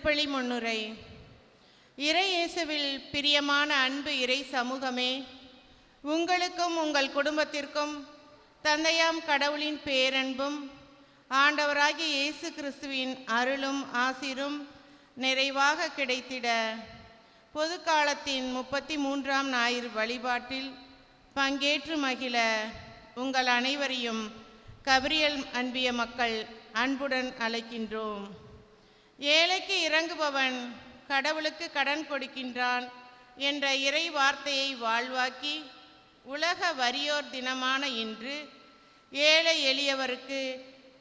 திருப்பலி முன்னுரை. இறை இயேசுவில் பிரியமான அன்பு இறை சமூகமே, உங்களுக்கும் உங்கள் குடும்பத்திற்கும் தந்தையாம் கடவுளின் பேரன்பும் ஆண்டவராகிய இயேசு கிறிஸ்துவின் அருளும் ஆசிரும் நிறைவாக கிடைத்திட பொது காலத்தின் 33ஆம் ஞாயிறு வழிபாட்டில் பங்கேற்று மகிழ உங்கள் அனைவரையும் கபிரியல் அன்பிய மக்கள் அன்புடன் அழைக்கின்றோம். ஏழைக்கு இறங்குபவன் கடவுளுக்கு கடன் கொடுக்கின்றான் என்ற இறை வார்த்தையை வாழ்வாக்கி உலக வறியோர் தினமான இன்று ஏழை எளியவருக்கு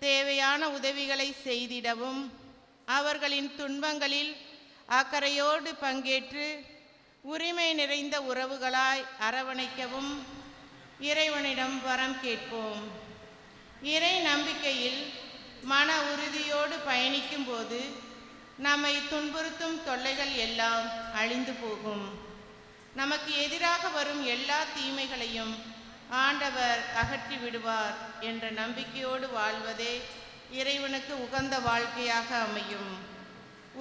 தேவையான உதவிகளை செய்திடவும் அவர்களின் துன்பங்களில் அக்கறையோடு பங்கேற்று உரிமை நிறைந்த உறவுகளாய் அரவணைக்கவும் இறைவனிடம் வரம் கேட்போம். இறை நம்பிக்கையில் மன உறுதியோடு பயணிக்கும் போது நம்மை துன்புறுத்தும் தொல்லைகள் எல்லாம் அழிந்து போகும். நமக்கு எதிராக வரும் எல்லா தீமைகளையும் ஆண்டவர் அகற்றி விடுவார் என்ற நம்பிக்கையோடு வாழ்வதே இறைவனுக்கு உகந்த வாழ்க்கையாக அமையும்.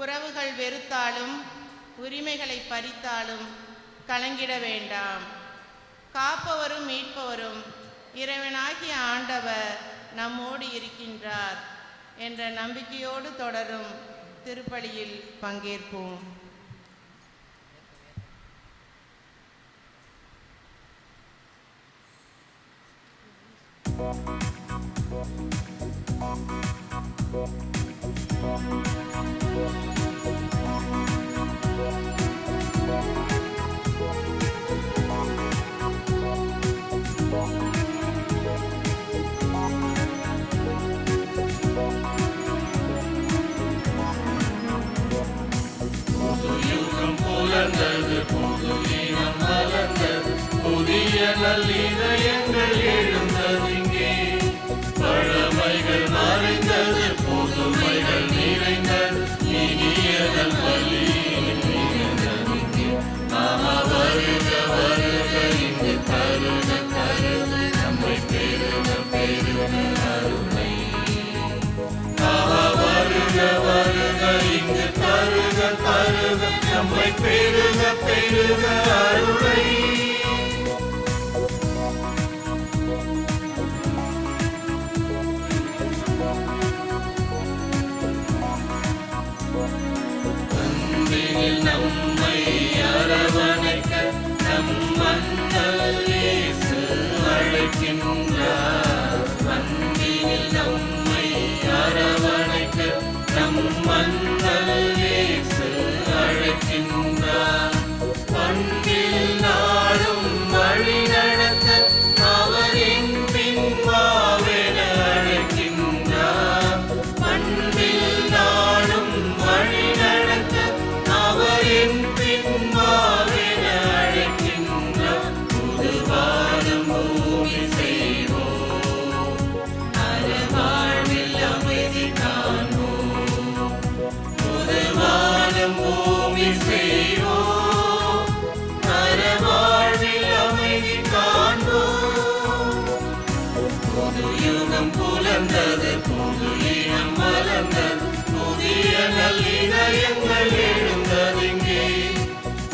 உறவுகள் வெறுத்தாலும் உரிமைகளை பறித்தாலும் கலங்கிட வேண்டாம். காப்பவரும் மீட்பவரும் இறைவனாகிய ஆண்டவர் நம்மோடு இருக்கின்றார் என்ற நம்பிக்கையோடு தொடரும் திருப்பலியில் பங்கேற்போம். புதிய நல்லிதயங்கள் எழுந்ததிங்கே, பழமைகள் மறைந்தது, புதுமைகள் நிறைந்தது, இனியதன் பலியில் நிறைந்ததிங்கே. வருக வருக இங்கு தருக தருக நம்மை பெருக பெருக அருளை. வருக வருக இங்கு தருக தருக நம்மை பெருக பெருக அருளை. நம்மை அரவணைக்க நம் மன்னல் இயேசு அழைக்கின்றார். அன்பினில் நம்மை அரவணைக்க நம் மன்னல் இயேசு அழைக்கின்றார். அன்பில் நாளும் வழி நடத்த அவரின் பின்வாவென அழைக்கின்றார். அன்பில் நாளும் வழி நடத்த அவரின் பின்வாவென அழைக்கின்றார். புதுவானம் பூமி செய்வோம், அறவாழ்வில் அமைதி காண்போம். புதுவானம் பூமி செய்வோம், அறவாழ்வில் அமைதி காண்போம். புது யுகம் புலர்ந்தது, புது இனம் மலர்ந்தது, புதிய நல்லிதயங்கள் எழுந்ததிங்கே.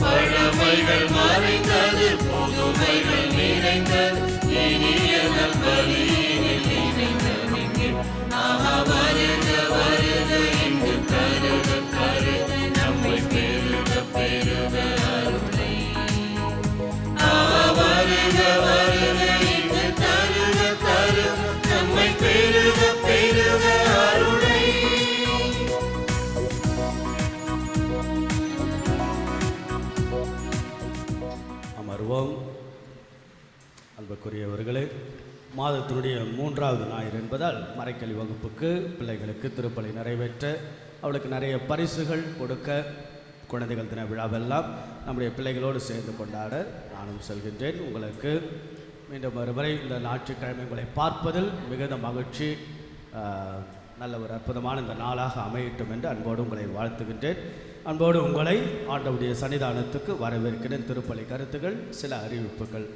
பழமைகள் மறைந்தது, புதுமைகள் நிறைந்தது, இனிய நல்பலியினில் இணைந்ததிங்கே. வருக வருக இங்கு தருக தருக நம்மை பெருக பெருக அருளை. வருக வருக இங்கு தருக தருக நம்மை பெருக பெருக அருளை. அமர்வோம். அன்புக்குரியவர்களே, மாதத்தினுடைய 3வது ஞாயிறு என்பதால் மறைக்கல்வி வகுப்புக்கு பிள்ளைகளுக்கு திருப்பலி நிறைவேற்ற அவளுக்கு நிறைய பரிசுகள் கொடுக்க குழந்தைகள் தின விழாவெல்லாம் நம்முடைய பிள்ளைகளோடு சேர்ந்து கொண்டாட நானும் செல்கின்றேன். உங்களுக்கு மீண்டும் ஒருமுறை இந்த ஞாயிற்றுக்கிழமை உங்களை பார்ப்பதில் மிகுந்த மகிழ்ச்சி. நல்ல ஒரு அற்புதமான இந்த நாளாக அமையட்டும் என்று அன்போடு உங்களை வாழ்த்துகின்றேன். அன்போடு உங்களை ஆண்டவருடைய சன்னிதானத்துக்கு வரவேற்கிறேன். திருப்பலி கருத்துக்கள், சில அறிவிப்புகள்.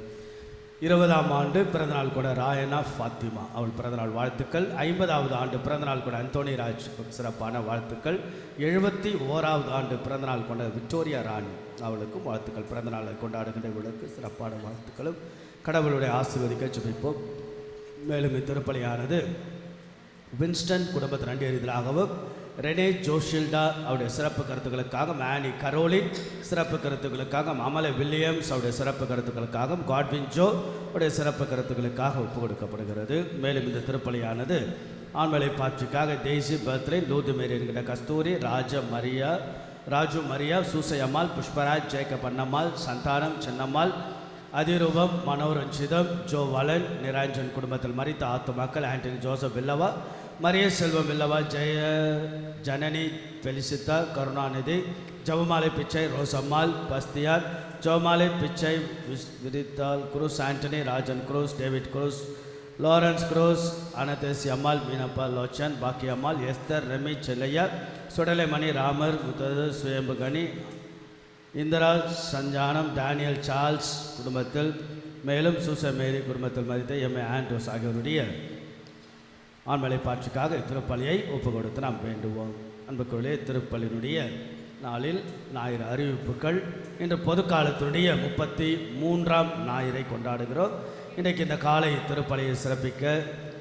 20ஆம் ஆண்டு பிறந்தநாள் கூட ராயனா ஃபாத்திமா, அவள் பிறந்தநாள் வாழ்த்துக்கள். 50வது ஆண்டு பிறந்தநாள் கூட அந்தோனி ராஜ், சிறப்பான வாழ்த்துக்கள். 71வது ஆண்டு பிறந்தநாள் கொண்ட விக்டோரியா ராணி, அவளுக்கும் வாழ்த்துக்கள். பிறந்தநாளை கொண்டாடுகின்ற இவளுக்கு சிறப்பான வாழ்த்துக்களும் கடவுளுடைய ஆசீர்வதிக்க ஜெபிப்போம். மேலும் இத்திருப்பலியானது வின்ஸ்டன் குடும்பத்தின் நன்றி அறிதலாகவும், ரெனே ஜோஷில்டா அவருடைய சிறப்பு கருத்துக்களுக்காக, மேனி கரோலின் சிறப்பு கருத்துக்களுக்காக, அமலை வில்லியம்ஸ் அவருடைய சிறப்பு கருத்துக்களுக்காக, காட்வின் ஜோ அவருடைய சிறப்பு கருத்துக்களுக்காக ஒப்புக் கொடுக்கப்படுகிறது. மேலும் இந்த திருப்பலியானது ஆண்மலை பாட்சிக்காக தேசி பர்த்ரே, லூது மேரி என்கிற கஸ்தூரி, ராஜு மரியா, சூசை அம்மாள், புஷ்பராஜ், ஜேக்கப் அண்ணம்மாள், சந்தானம் சின்னம்மாள், அதிரூபம், மனோரஞ்சிதம், ஜோ வலன், நிராஞ்சன் குடும்பத்தில் மரித்த ஆத்துமாக்கள் ஆண்டனி ஜோசப் வில்லவா, மரிய செல்வம் வில்லவா, ஜனனி பெலிசித்தா, கருணாநிதி, ஜபமாலை பிச்சை, ரோசம்மாள், பஸ்தியார், ஜபமாலை பிச்சை, விரித்தால் Cruz, Antony, Rajan Cruz, David Cruz, Lawrence Cruz, அனதேசி அம்மாள், மீனப்பா லோச்சன், பாக்கி அம்மாள், எஸ்தர், ரெமி செல்லையா, சுடலைமணி, ராமர், முத்தது, சுயம்புகனி, இந்திரா, சஞ்சானம், டேனியல் சார்ல்ஸ் குடும்பத்தில், மேலும் சூசமேரி குடும்பத்தில் மரித்த எம்ஏ ஆண்ட்ரோஸ் ஆகியோருடைய ஆண்மலை பாட்சிக்காக திருப்பலியை ஒப்பு கொடுத்து நாம் வேண்டுவோம். அன்புக்குள்ளே திருப்பலியினுடைய நாளில் ஞாயிறு அறிவிப்புகள். இன்று பொதுக்காலத்தினுடைய 33ஆம் ஞாயிறை கொண்டாடுகிறோம். இன்றைக்கு இந்த காலை திருப்பலியை சிறப்பிக்க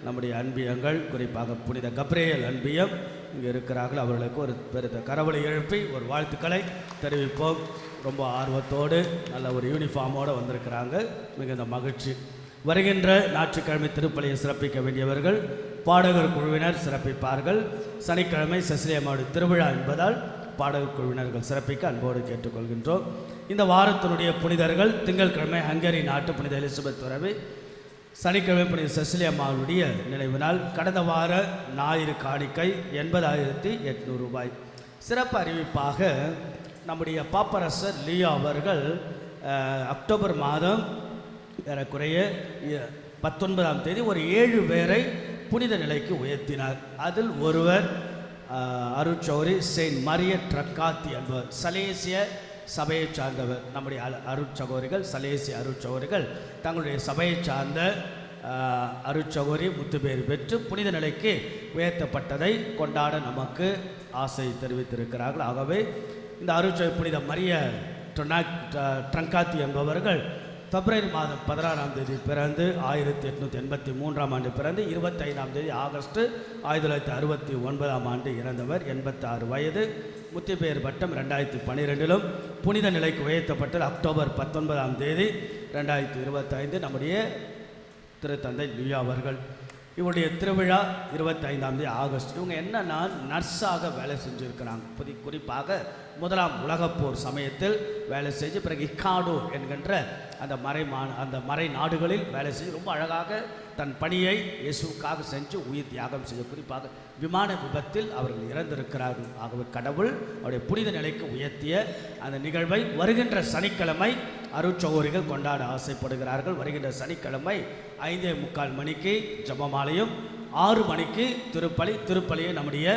நம்முடைய அன்பியங்கள், குறிப்பாக புனித கப்ரியேல் அன்பியம் இங்கே இருக்கிறார்கள். அவர்களுக்கு ஒரு பெருத்த கரவொலி எழுப்பி ஒரு வாழ்த்துக்களை தெரிவிப்போம். ரொம்ப ஆர்வத்தோடு நல்ல ஒரு யூனிஃபார்மோடு வந்திருக்கிறாங்க. மிகுந்த மகிழ்ச்சி. வருகின்ற ஞாயிற்றுக்கிழமை திருப்பலியை சிறப்பிக்க வேண்டியவர்கள் பாடகர் குழுவினர் சிறப்பிப்பார்கள். சனிக்கிழமை செசிலியம்மாவுடைய திருவிழா என்பதால் பாடகர் குழுவினர்கள் சிறப்பிக்க அன்போடு கேட்டுக்கொள்கின்றோம். இந்த வாரத்தினுடைய புனிதர்கள்: திங்கட்கிழமை ஹங்கேரி நாட்டு புனித எலிசபெத் துறவி, சனிக்கிழமை புனித செசிலியம்மாவுடைய நினைவு நாள். கடந்த வார ஞாயிறு காணிக்கை 80,800 ரூபாய். சிறப்பு அறிவிப்பாக நம்முடைய பாப்பரசர் லியோ அவர்கள் அக்டோபர் மாதம் ஏறக்குறைய 19ஆம் தேதி ஒரு 7 பேரை புனித நிலைக்கு உயர்த்தினார். அதில் ஒருவர் அருட்சௌரி செயின்ட் மரிய ட்ரக்காத்தி என்பவர், சலேசிய சபையை சார்ந்தவர். நம்முடைய அருட்சகோரிகள், சலேசிய அருட்சகோரிகள் தங்களுடைய சபையை சார்ந்த அருட்சகோரி முத்துப்பேறு பெற்று புனித நிலைக்கு உயர்த்தப்பட்டதை கொண்டாட நமக்கு ஆசை தெரிவித்திருக்கிறார்கள். ஆகவே இந்த அருட்சகோரி புனித மரிய ட்ரங்காத்தி என்பவர்கள் பிப்ரவரி மாதம் 16ஆம் தேதி பிறந்து 1883ஆம் ஆண்டு பிறந்து 25ஆம் தேதி ஆகஸ்ட் 1969ஆம் ஆண்டு இறந்தவர். 86 வயது. முத்திப்பேர் பட்டம் 2012 புனித நிலைக்கு உயர்த்தப்பட்டது அக்டோபர் 19ஆம் தேதி 2025. நம்முடைய திருத்தந்தை லியோ அவர்கள். இவருடைய திருவிழா 25ஆம் தேதி ஆகஸ்ட். இவங்க என்னன்னா நர்ஸாக வேலை செஞ்சுருக்கிறாங்க. குறிப்பாக முதலாம் உலகப்போர் சமயத்தில் வேலை செஞ்சு பிறகு இக்காடோ என்கின்ற அந்த மறை நாடுகளில் வேலை செஞ்சு ரொம்ப அழகாக தன் பணியை இயேசுக்காக செஞ்சு உயிர் தியாகம் செய்ய, குறிப்பாக விமான விபத்தில் அவர்கள் இறந்திருக்கிறார்கள். ஆகவே கடவுள் அவருடைய புனித நிலைக்கு உயர்த்திய அந்த நிகழ்வை வருகின்ற சனிக்கிழமை அருட்சகோரிகள் கொண்டாட ஆசைப்படுகிறார்கள். வருகின்ற சனிக்கிழமை 5:45 மணிக்கு ஜபமாலையும் 6 மணிக்கு திருப்பலியை நம்முடைய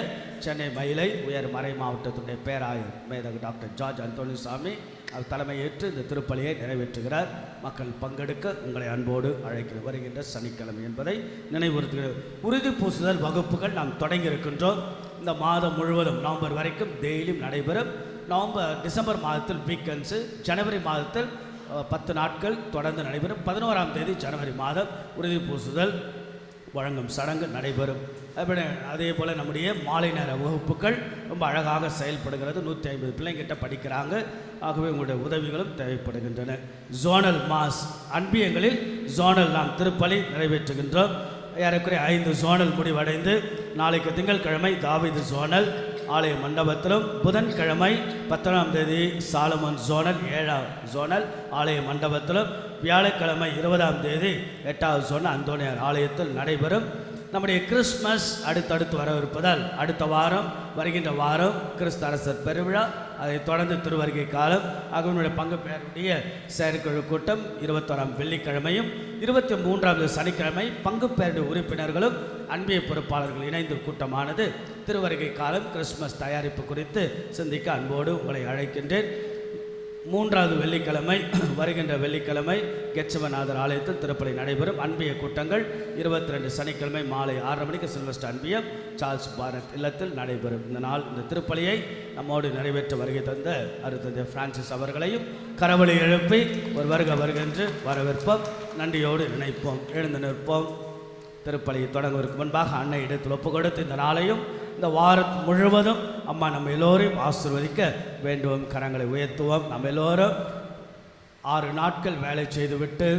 சென்னை மயிலை உயர் மறை மாவட்டத்துடைய பேராயர் மேதகு டாக்டர் ஜார்ஜ் அந்தோனிசாமி அவர் தலைமையேற்று இந்த திருப்பலியை நிறைவேற்றுகிறார். மக்கள் பங்கெடுக்க உங்களை அன்போடு அழைக்கிறது. வருகின்ற சனிக்கிழமை என்பதை நினைவுறுத்துகிறது. உறுதி பூசுதல் வகுப்புகள் நாம் தொடங்கி இருக்கின்றோம். இந்த மாதம் முழுவதும் நவம்பர் வரைக்கும் டெய்லியும் நடைபெறும். டிசம்பர் மாதத்தில் வீக்கெண்ட்ஸு, ஜனவரி மாதத்தில் 10 நாட்கள் தொடர்ந்து நடைபெறும். 11ஆம் தேதி ஜனவரி மாதம் உறுதி பூசுதல் வழங்கும் சடங்கு நடைபெறும். அதே போல் நம்முடைய மாலை நேர வகுப்புகள் ரொம்ப அழகாக செயல்படுகிறது. 150 பிள்ளைங்கிட்ட படிக்கிறாங்க. ஆகவே உங்களுடைய உதவிகளும் தேவைப்படுகின்றன. ஜோனல் மாஸ் அன்பியங்களில் ஜோனல் நாம் திருப்பலி நிறைவேற்றுகின்றோம். ஏறக்குறைய 5 ஜோனல் முடிவடைந்து நாளைக்கு திங்கட்கிழமை தாவீது ஜோனல் ஆலய மண்டபத்திலும், புதன்கிழமை 10ஆம் தேதி சாலமன் ஜோனல் 7ஆம் ஜோனல் ஆலய மண்டபத்திலும், வியாழக்கிழமை 20ஆம் தேதி 8வது ஜோனல் அந்தோனியார் ஆலயத்தில் நடைபெறும். நம்முடைய கிறிஸ்மஸ் அடுத்தடுத்து வரவிருப்பதால் அடுத்த வாரம் வருகின்ற வாரம் கிறிஸ்து அரசர் பெருவிழா, அதைத் தொடர்ந்து திருவருகை காலம். ஆகவனுடைய பங்கு பெயருடைய செயற்குழு கூட்டம் 21ஆம் வெள்ளிக்கிழமையும் 23ஆம் சனிக்கிழமை பங்கு பெயருடைய உறுப்பினர்களும் அன்பிய பொறுப்பாளர்கள் இணைந்து கூட்டமானது திருவருகை காலம் கிறிஸ்மஸ் தயாரிப்பு குறித்து சிந்திக்க அன்போடு உங்களை அழைக்கின்றேன். மூன்றாவது வெள்ளிக்கிழமை வருகின்ற வெள்ளிக்கிழமை கெட்சமநாதர் ஆலயத்தில் திருப்பலி நடைபெறும். அன்பிய கூட்டங்கள் 22 சனிக்கிழமை மாலை 6:30 மணிக்கு சில்வஸ்டர் அன்பியம் சார்ல்ஸ் பாரத் இல்லத்தில் நடைபெறும். இந்த நாள் இந்த திருப்பலியை நம்மோடு நிறைவேற்ற வருகை தந்த அருட்தந்தை பிரான்சிஸ் அவர்களையும் கரவொலி எழுப்பி ஒரு வருகென்று வரவேற்போம். நன்றியோடு நினைப்போம். எழுந்து நிற்போம். திருப்பலியை தொடங்குவதற்கு முன்பாக அன்னை இடத்தில் ஒப்பு கொடுத்து இந்த நாளையும் இந்த வாரம் முழுவதும் அம்மா நம்ம எல்லோரையும் ஆசீர்வதிக்க வேண்டும். கரங்களை உயர்த்துவோம். நம்ம எல்லோரும் 6 நாட்கள் வேலை செய்துவிட்டு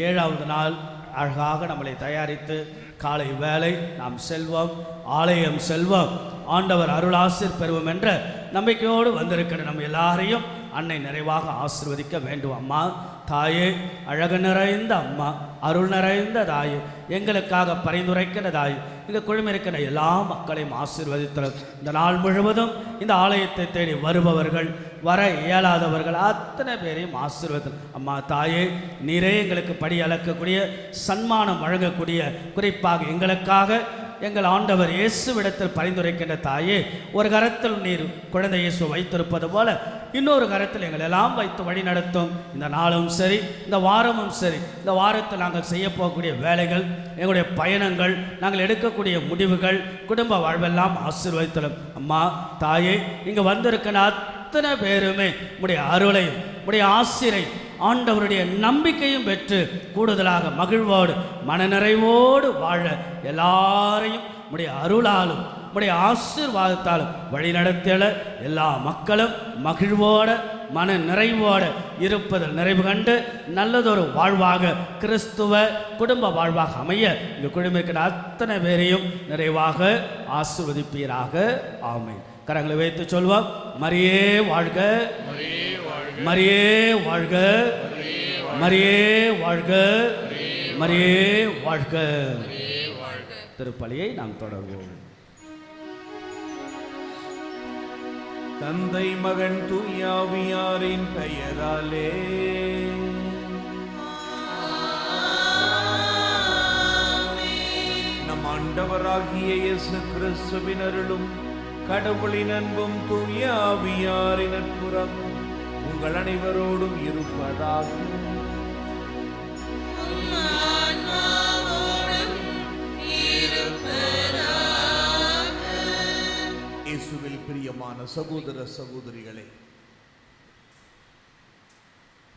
7வது நாள் அழகாக நம்மளை தயாரித்து காலை வேலை நாம் செல்வோம், ஆலயம் செல்வோம், ஆண்டவர் அருளாசிர் பெறுவோம் என்ற நம்பிக்கையோடு வந்திருக்கிற நம்ம எல்லாரையும் அன்னை நிறைவாக ஆசீர்வதிக்க வேண்டும். அம்மா தாயே, அழகு நிறைந்த அம்மா, அருள் நிறைந்த தாயே, எங்களுக்காக பரிந்துரைக்கிற தாய், இங்கே குழுமிருக்கிற எல்லா மக்களையும் ஆசீர்வதித்தல். இந்த நாள் முழுவதும் இந்த ஆலயத்தை தேடி வருபவர்கள், வர இயலாதவர்கள் அத்தனை பேரையும் ஆசீர்வதித்தல். அம்மா தாயே, நீரே எங்களுக்கு படி அளக்கக்கூடிய, சன்மானம் வழங்கக்கூடிய, குறிப்பாக எங்களுக்காக எங்கள் ஆண்டவர் இயேசுவிடத்தில் பரிந்துரைக்கின்ற தாயே, ஒரு கரத்தில் நீர் குழந்தை இயேசு வைத்திருப்பது போல இன்னொரு கரத்தில் எங்கள் எல்லாம் வைத்து வழி நடத்தும். இந்த நாளும் சரி, இந்த வாரமும் சரி, இந்த வாரத்தில் நாங்கள் செய்ய போகக்கூடிய வேலைகள், எங்களுடைய பயணங்கள், நாங்கள் எடுக்கக்கூடிய முடிவுகள், குடும்ப வாழ்வெல்லாம் ஆசீர்வதித்தலும். அம்மா தாயே, இங்கே வந்திருக்கிற அத்தனை பேருமே உடைய அருளையும் உடைய ஆசிரை ஆண்டவருடைய நம்பிக்கையும் பெற்று கூடுதலாக மகிழ்வோடு மனநிறைவோடு வாழ எல்லாரையும் உடைய அருளாலும் உடைய ஆசீர்வாதத்தாலும் வழிநடத்திய எல்லா மக்களும் மகிழ்வோட மன நிறைவோடு இருப்பதில் நிறைவு கண்டு நல்லதொரு வாழ்வாக கிறிஸ்துவ குடும்ப வாழ்வாக அமைய இந்த குழுமிருக்கிற அத்தனை பேரையும் நிறைவாக ஆசீர்வதிப்பீராக. ஆமென். கரங்களை வைத்து சொல்வோம். மரியே வாழ்க, மரியே வாழ்க, மரியே வாழ்க, மரியே வாழ்க. திருப்பலியை நாம் தொடர்வோம். தந்தை மகன் தூயாவியாரின் பெயராலே நம் ஆண்டவராகிய இயேசு கிறிஸ்துவின் அருளும் கடவுளின் அன்பும் தூயாவியாரின் நட்புறமும் உங்கள் அனைவரோடும் இருப்பதாக. இயேசுவில் பிரியமான சகோதர சகோதரிகளே,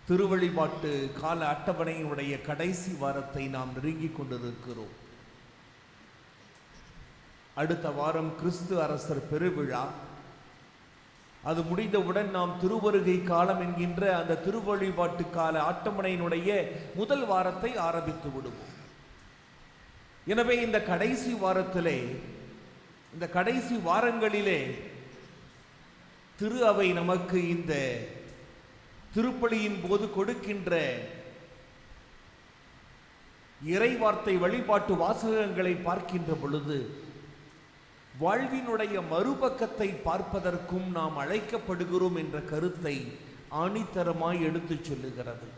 திருவழிபாட்டு கால அட்டவணையினுடைய கடைசி வாரத்தை நாம் நெருங்கிக் கொண்டிருக்கிறோம். அடுத்த வாரம் கிறிஸ்து அரசர் பெருவிழா. அது முடிந்தவுடன் நாம் திருவருகை காலம் என்கின்ற அந்த திருவழிபாட்டு கால அட்டவணையினுடைய முதல் வாரத்தை ஆரம்பித்து விடுவோம். எனவே இந்த கடைசி வாரத்திலே, இந்த கடைசி வாரங்களிலே திரு அவை நமக்கு இந்த திருப்பலியின் போது கொடுக்கின்ற இறைவார்த்தை வழிபாட்டு வாசகங்களை பார்க்கின்ற பொழுது வாழ்வினுடைய மறுபக்கத்தை பார்ப்பதற்கும் நாம் அழைக்கப்படுகிறோம் என்ற கருத்தை ஆணித்தரமாய் எடுத்துச் சொல்லுகிறது.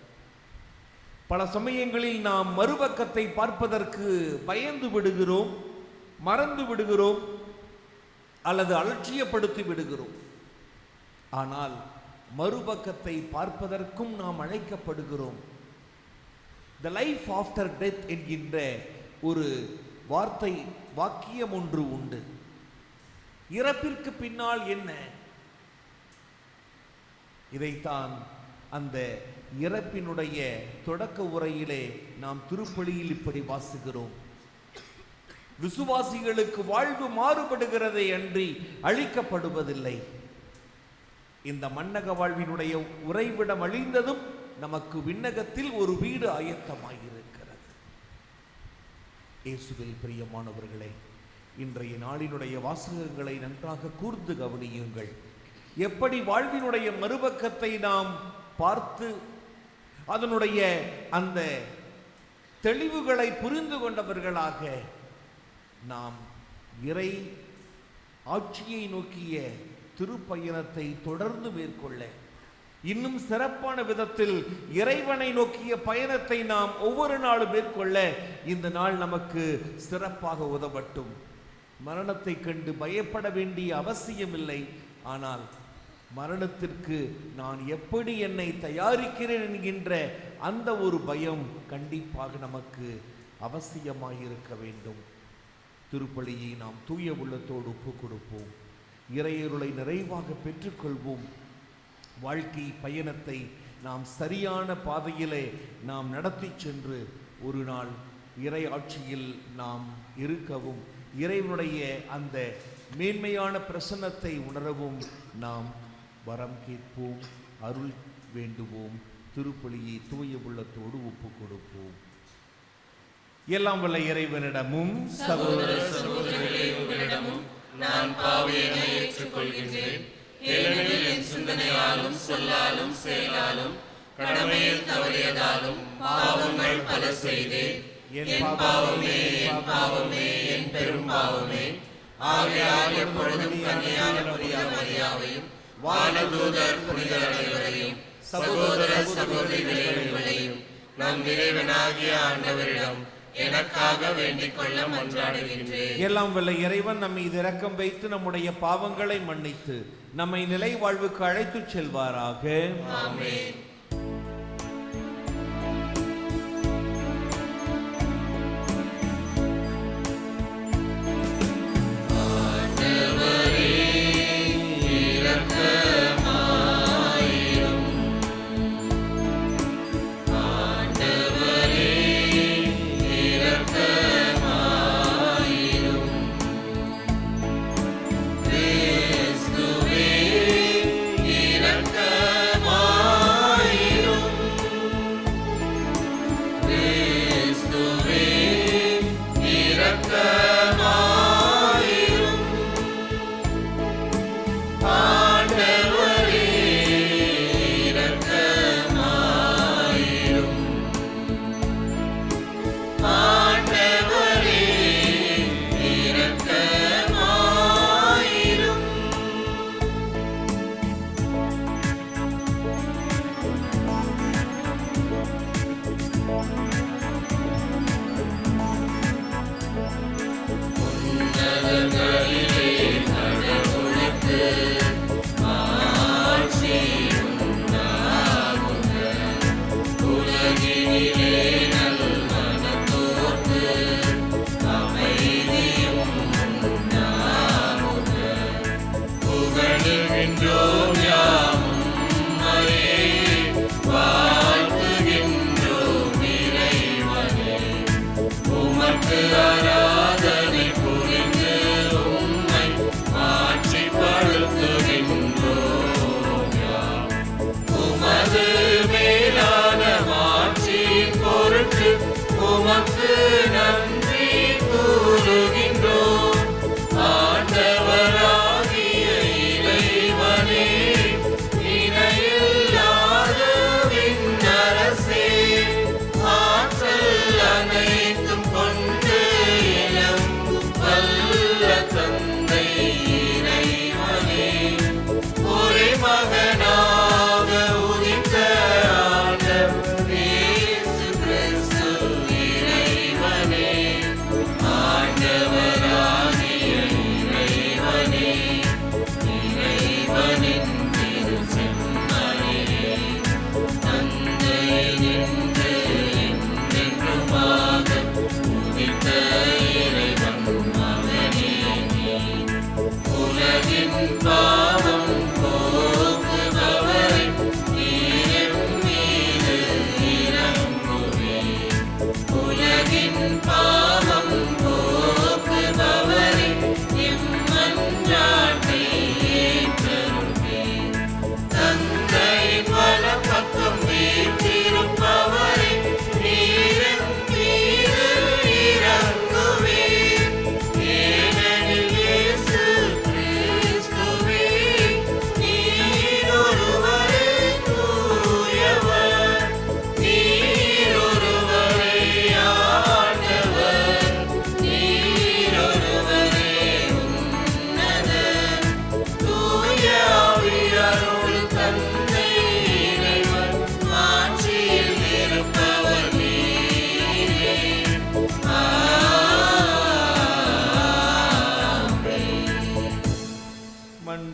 பல சமயங்களில் நாம் மறுபக்கத்தை பார்ப்பதற்கு பயந்து விடுகிறோம், மறந்து விடுகிறோம், அல்லது அலட்சியப்படுத்தி விடுகிறோம். ஆனால் மறுபக்கத்தை பார்ப்பதற்கும் நாம் அழைக்கப்படுகிறோம். த லைஃப் ஆஃப்டர் டெத் என்கின்ற ஒரு வாக்கியம் ஒன்று உண்டு. இறப்பிற்கு பின்னால் என்ன? இதைத்தான் அந்த இறப்பினுடைய தொடக்க உரையிலே நாம் திருப்பலியில் இப்படி வாசிக்கிறோம். விசுவாசிகளுக்கு வாழ்வு மாறுபடுகிறதே அன்றி அழிக்கப்படுவதில்லை. இந்த மன்னக வாழ்வினுடைய உறைவிடம் அழிந்ததும் நமக்கு விண்ணகத்தில் ஒரு வீடு ஆயத்தமாயிருக்கிறது. இயேசுவில் பிரியமானவர்களே, இன்றைய நாளினுடைய வாசகங்களை நன்றாக கூர்ந்து கவனியுங்கள். எப்படி வாழ்வினுடைய மறுபக்கத்தை நாம் பார்த்து அதனுடைய அந்த தெளிவுகளை புரிந்து கொண்டவர்களாக நாம் இறை ஆட்சியை நோக்கிய திருப்பயணத்தை தொடர்ந்து மேற்கொள்ள, இன்னும் சிறப்பான விதத்தில் இறைவனை நோக்கிய பயணத்தை நாம் ஒவ்வொரு நாளும் மேற்கொள்ள இந்த நாள் நமக்கு சிறப்பாக உதவட்டும். மரணத்தை கண்டு பயப்பட வேண்டிய அவசியமில்லை. ஆனால் மரணத்திற்கு நான் எப்படி என்னை தயாரிக்கிறேன் என்கின்ற அந்த ஒரு பயம் கண்டிப்பாக நமக்கு அவசியமாயிருக்க வேண்டும். திருப்பலியை நாம் தூய உள்ளத்தோடு ஒப்புக் கொடுப்போம். இறையருளை நிறைவாக பெற்றுக்கொள்வோம். வாழ்க்கை பயணத்தை நாம் சரியான பாதையிலே நாம் நடத்தி சென்று ஒரு நாள் இறை ஆட்சியில் நாம் இருக்கவும், இறைவனுடைய அந்த மேன்மையான பிரசன்னத்தை உணரவும் நாம் வரம் கேட்போம், அருள் வேண்டுவோம். திருப்பலியை தூய உள்ளத்தோடு ஒப்புக் கொடுப்போம். எல்லாம் வல்ல இறைவனிடமும் சகோதர சகோதரிகளே உங்களிடமும் நான் பாவியனை ஏற்றுக்கொள்கின்றேன். ஏனெனில் என் சிந்தனையாலும் சொல்லாலும் செயலாலும் கடமையில் தவறியதாலும் பாவங்கள் பல செய்தேன். என் பாவமே என் பாவமே என் பெரும் பாவமே. ஆகையால் எப்பொழுதும் கன்னியான மரியாதையும் வானதூதர் புனிதர் அனைவரையும் சகோதர சகோதரிகளே உங்களையும் நம் இறைவனாகிய ஆண்டவரிடம் எனக்காக வேண்டிக் கொள்ள மன்றாடுகின்றேன். எல்லாம் வல்ல இறைவன் நம்மை இரக்கம் வைத்து நம்முடைய பாவங்களை மன்னித்து நம்மை நிலை வாழ்வுக்கு அழைத்துச் செல்வாராக. ஆமென்.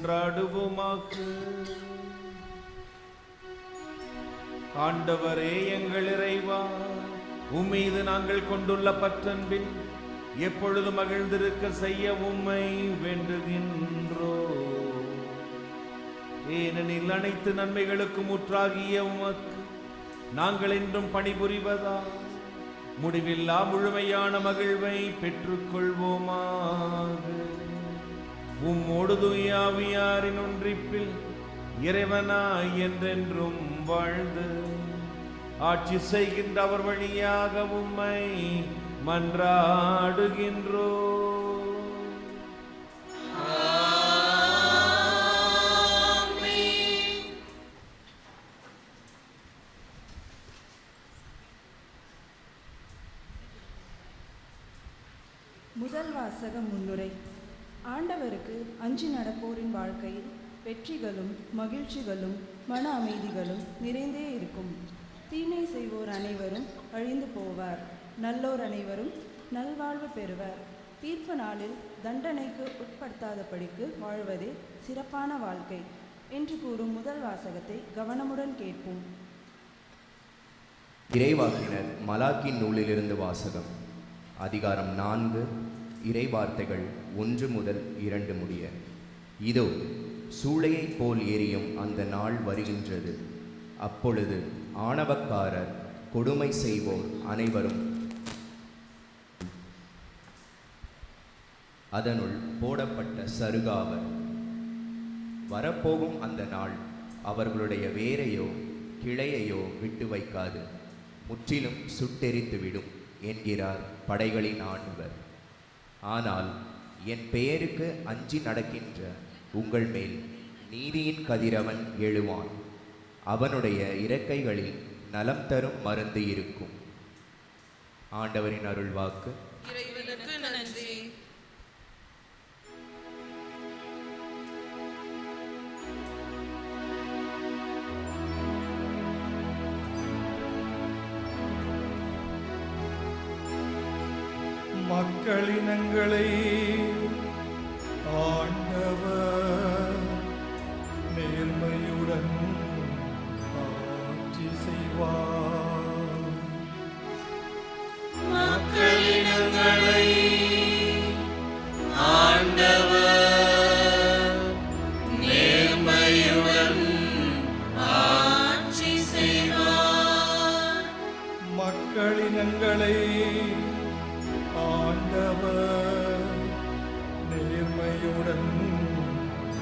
மன்றாடுவோமாக. ஆண்டவரே எங்கள் இறைவா, உம்மீது நாங்கள் கொண்டுள்ள பற்றன்பில் எப்பொழுது மகிழ்ந்திருக்க செய்ய உம்மை வேண்டுகின்றோ. ஏனெனில் அனைத்து நன்மைகளுக்கும் முற்றாகிய உமக்கு நாங்கள் என்றும் பணிபுரிவதா முடிவில்லா முழுமையான மகிழ்வை பெற்றுக்கொள்வோமாக. உம்மோடு தூய ஆவியாரின் ஒன்றிப்பில் இறைவனாய் என்றென்றும் வாழ்ந்து ஆட்சி செய்கின்ற அவர் வழியாக உம்மை மன்றாடுகின்றோ. முதல் வாசக முன்னுரை. ஆண்டவருக்கு அஞ்சி நடப்போரின் வாழ்க்கையில் வெற்றிகளும் மகிழ்ச்சிகளும் மன அமைதிகளும் நிறைந்தே இருக்கும். தீமை செய்வோர் அனைவரும் அழிந்து போவார், நல்லோர் அனைவரும் நல்வாழ்வு பெறுவர். தீர்ப்பு நாளில் தண்டனைக்கு உட்படுத்தாதபடிக்கு வாழ்வதே சிறப்பான வாழ்க்கை என்று கூறும் முதல் வாசகத்தை கவனமுடன் கேட்போம். இறைவாக்கினர் மலாக்கின் நூலிலிருந்து வாசகம். அதிகாரம் 4, இறைவார்த்தைகள் 1 முதல் 2 முடிய. இதோ சூளையைப் போல் எரியும் அந்த நாள் வருகின்றது. அப்பொழுது ஆணவக்காரர், கொடுமை செய்வோர் அனைவரும் அதனுள் போடப்பட்ட சருகாவர். வரப்போகும் அந்த நாள் அவர்களுடைய வேரையோ கிளையையோ விட்டு வைக்காது, முற்றிலும் சுட்டெரித்துவிடும் என்கிறார் படைகளின் ஆண்டவர். ஆனால் என் பெயருக்கு அஞ்சி நடக்கின்ற உங்கள் மேல் நீதியின் கதிரவன் எழுவான். அவனுடைய இறக்கைகளில் நலம் தரும் மருந்து இருக்கும். ஆண்டவரின் அருள்வாக்கு. இறைவனுக்கு நன்றி. மக்களினங்களை ஆண்டவர் நேர்மையுடன் ஆட்சி செய்வார். மக்களினங்களை ஆண்டவர் நேர்மையுடன் ஆட்சி செய்வார். மக்களினங்களை ஆண்டவர் நேர்மையுடன்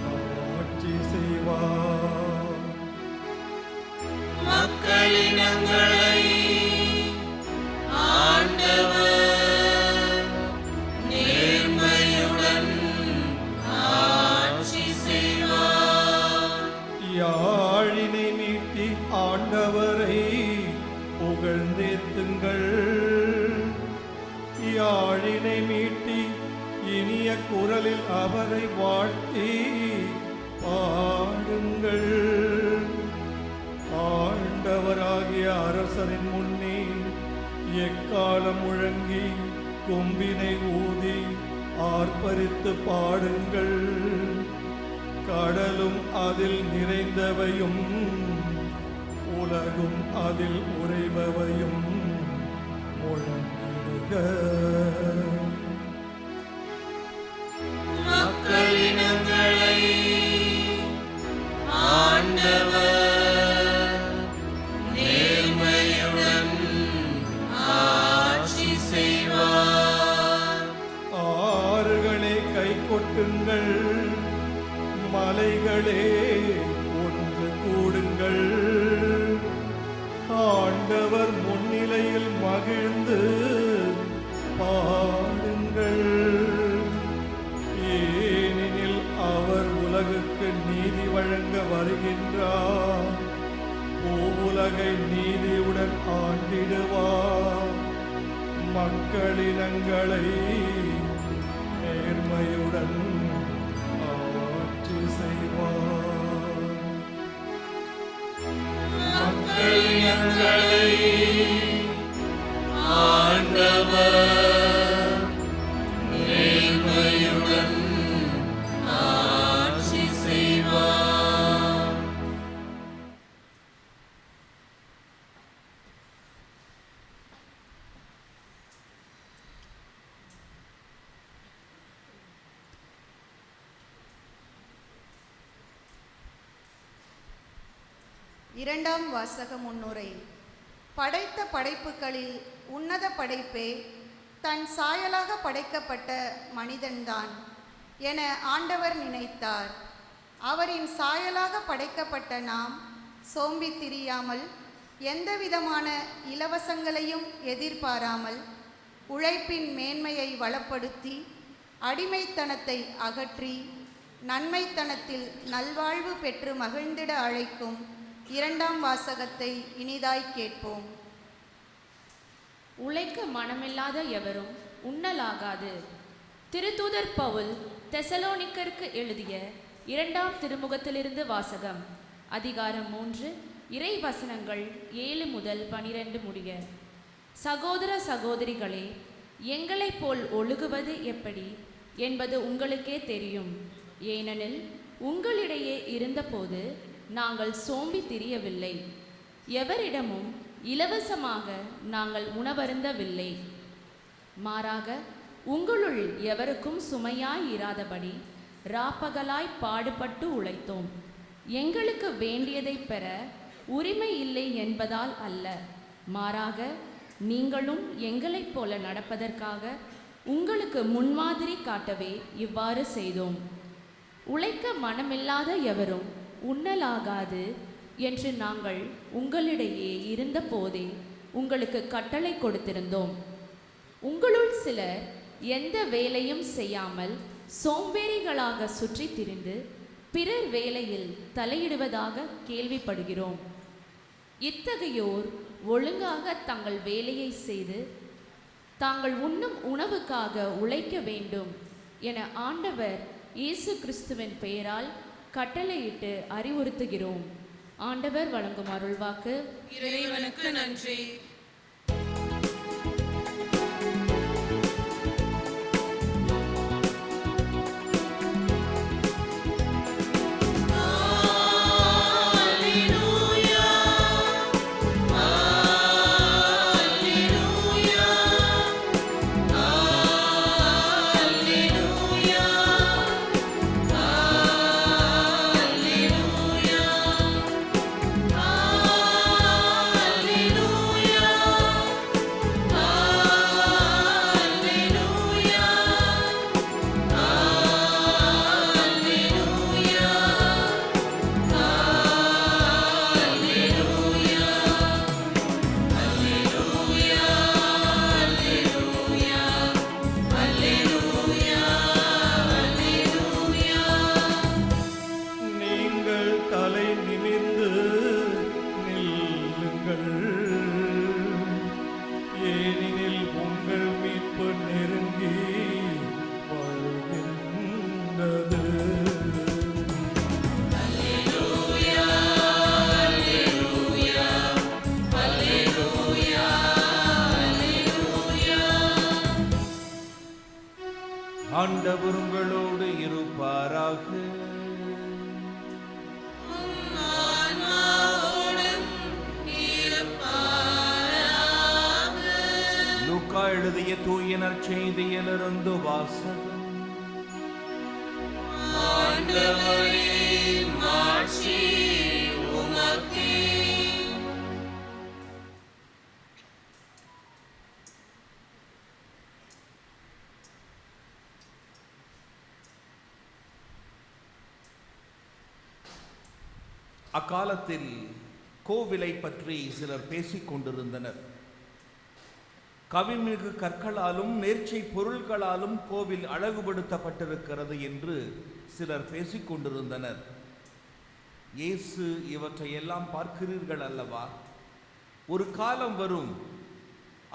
ஆட்சி செய்வார். மக்களினங்களை ஆண்டவர் நேர்மையுடன் ஆட்சி செய்வார். யாழினை மீட்டி ஆண்டவரை புகழ்ந்தேத்துங்கள். யாழினை மீட்டி இனிய குரலில் அவரை வாழ்த்தி பாடுங்கள். ஆண்டவராகிய அரசரின் முன்னே எக்காலம் முழங்கி கொம்பினை ஊதி ஆர்ப்பரித்து பாடுங்கள். கடலும் அதில் நிறைந்தவையும் உலகும் அதில் உறைபவையும் முழங்கிடுக. மக்களினங்களை ஆண்டவர் நேர்மையுடன் ஆட்சி செய்வார். ஆறுகளே கை கொட்டுங்கள், மலைகளே ஒன்று கூடுங்கள். ஆண்டவர் முன்னிலையில் மகிழ்ந்து பாடுங்கள். ஏனெனில் அவர் உலகுக்கு நீதி வழங்க வருகின்றார். உலகை நீதியுடன் ஆண்டிடுவார். மக்களினங்களை நேர்மையுடன் ஆட்சி செய்வார். மக்களினங்களை ஆண்டவர் நேர்மையுடன் ஆட்சி செய்வார். இரண்டாம் வாசக முன்னுரை. படைத்த படைப்புகளில் உன்னத படைப்பே தன் சாயலாக படைக்கப்பட்ட மனிதன்தான் என ஆண்டவர் நினைத்தார். அவரின் சாயலாக படைக்கப்பட்ட நாம் சோம்பி திரியாமல், எந்தவிதமான இலவசங்களையும் எதிர்பாராமல், உழைப்பின் மேன்மையை வளப்படுத்தி அடிமைத்தனத்தை அகற்றி நன்மைத்தனத்தில் நல்வாழ்வு பெற்று மகிழ்ந்திட அழைக்கும் இரண்டாம் வாசகத்தை இனிதாய் கேட்போம். உழைக்க மனமில்லாத எவரும் உண்ணலாகாது. திருத்தூதர் பவுல் தெசலோனிக்கருக்கு எழுதிய 2ஆம் திருமுகத்திலிருந்து வாசகம். அதிகாரம் 3, இறை வசனங்கள் 7 முதல் 12 முடிய. சகோதர சகோதரிகளே, எங்களைப் போல் ஒழுகுவது எப்படி என்பது உங்களுக்கே தெரியும். ஏனெனில் உங்களிடையே இருந்தபோது நாங்கள் சோம்பி திரியவில்லை, எவரிடமும் இலவசமாக நாங்கள் உணவருந்தவில்லை. மாறாக உங்களுள் எவருக்கும் சுமையாய் இராதபடி ராப்பகலாய் பாடுபட்டு உழைத்தோம். எங்களுக்கு வேண்டியதை பெற உரிமை இல்லை என்பதால் அல்ல, மாறாக நீங்களும் எங்களைப் போல நடப்பதற்காக உங்களுக்கு முன்மாதிரி காட்டவே இவ்வாறு செய்தோம். உழைக்க மனமில்லாத எவரும் உண்ணலாகாது என்று நாங்கள் உங்களிடையே இருந்த போதே உங்களுக்கு கட்டளை கொடுத்திருந்தோம். உங்களுள் சிலர் எந்த வேலையும் செய்யாமல் சோம்பேறிகளாக சுற்றி திரிந்து பிறர் வேலையில் தலையிடுவதாக கேள்விப்படுகிறோம். இத்தகையோர் ஒழுங்காக தங்கள் வேலையை செய்து தாங்கள் உண்ணும் உணவுக்காக உழைக்க வேண்டும் என ஆண்டவர் இயேசு கிறிஸ்துவின் பெயரால் கட்டளையிட்டு அறிவுறுத்துகிறோம். ஆண்டவர் வழங்கும் அருள்வாக்கு. இறைவனுக்கு நன்றி. ஆண்டவர் உங்களோடு இருப்பாராக. லூக்கா எழுதிய தூய நற்செய்தியிலிருந்து வாசகம். அக்காலத்தில் கோவிலை பற்றி சிலர் பேசிக் கொண்டிருந்தனர். கவிமிகு கற்களாலும் நேர்ச்சை பொருள்களாலும் கோவில் அழகுபடுத்தப்பட்டிருக்கிறது என்று சிலர் பேசிக் கொண்டிருந்தனர். இயேசு, இவற்றையெல்லாம் பார்க்கிறீர்கள் அல்லவா? ஒரு காலம் வரும்,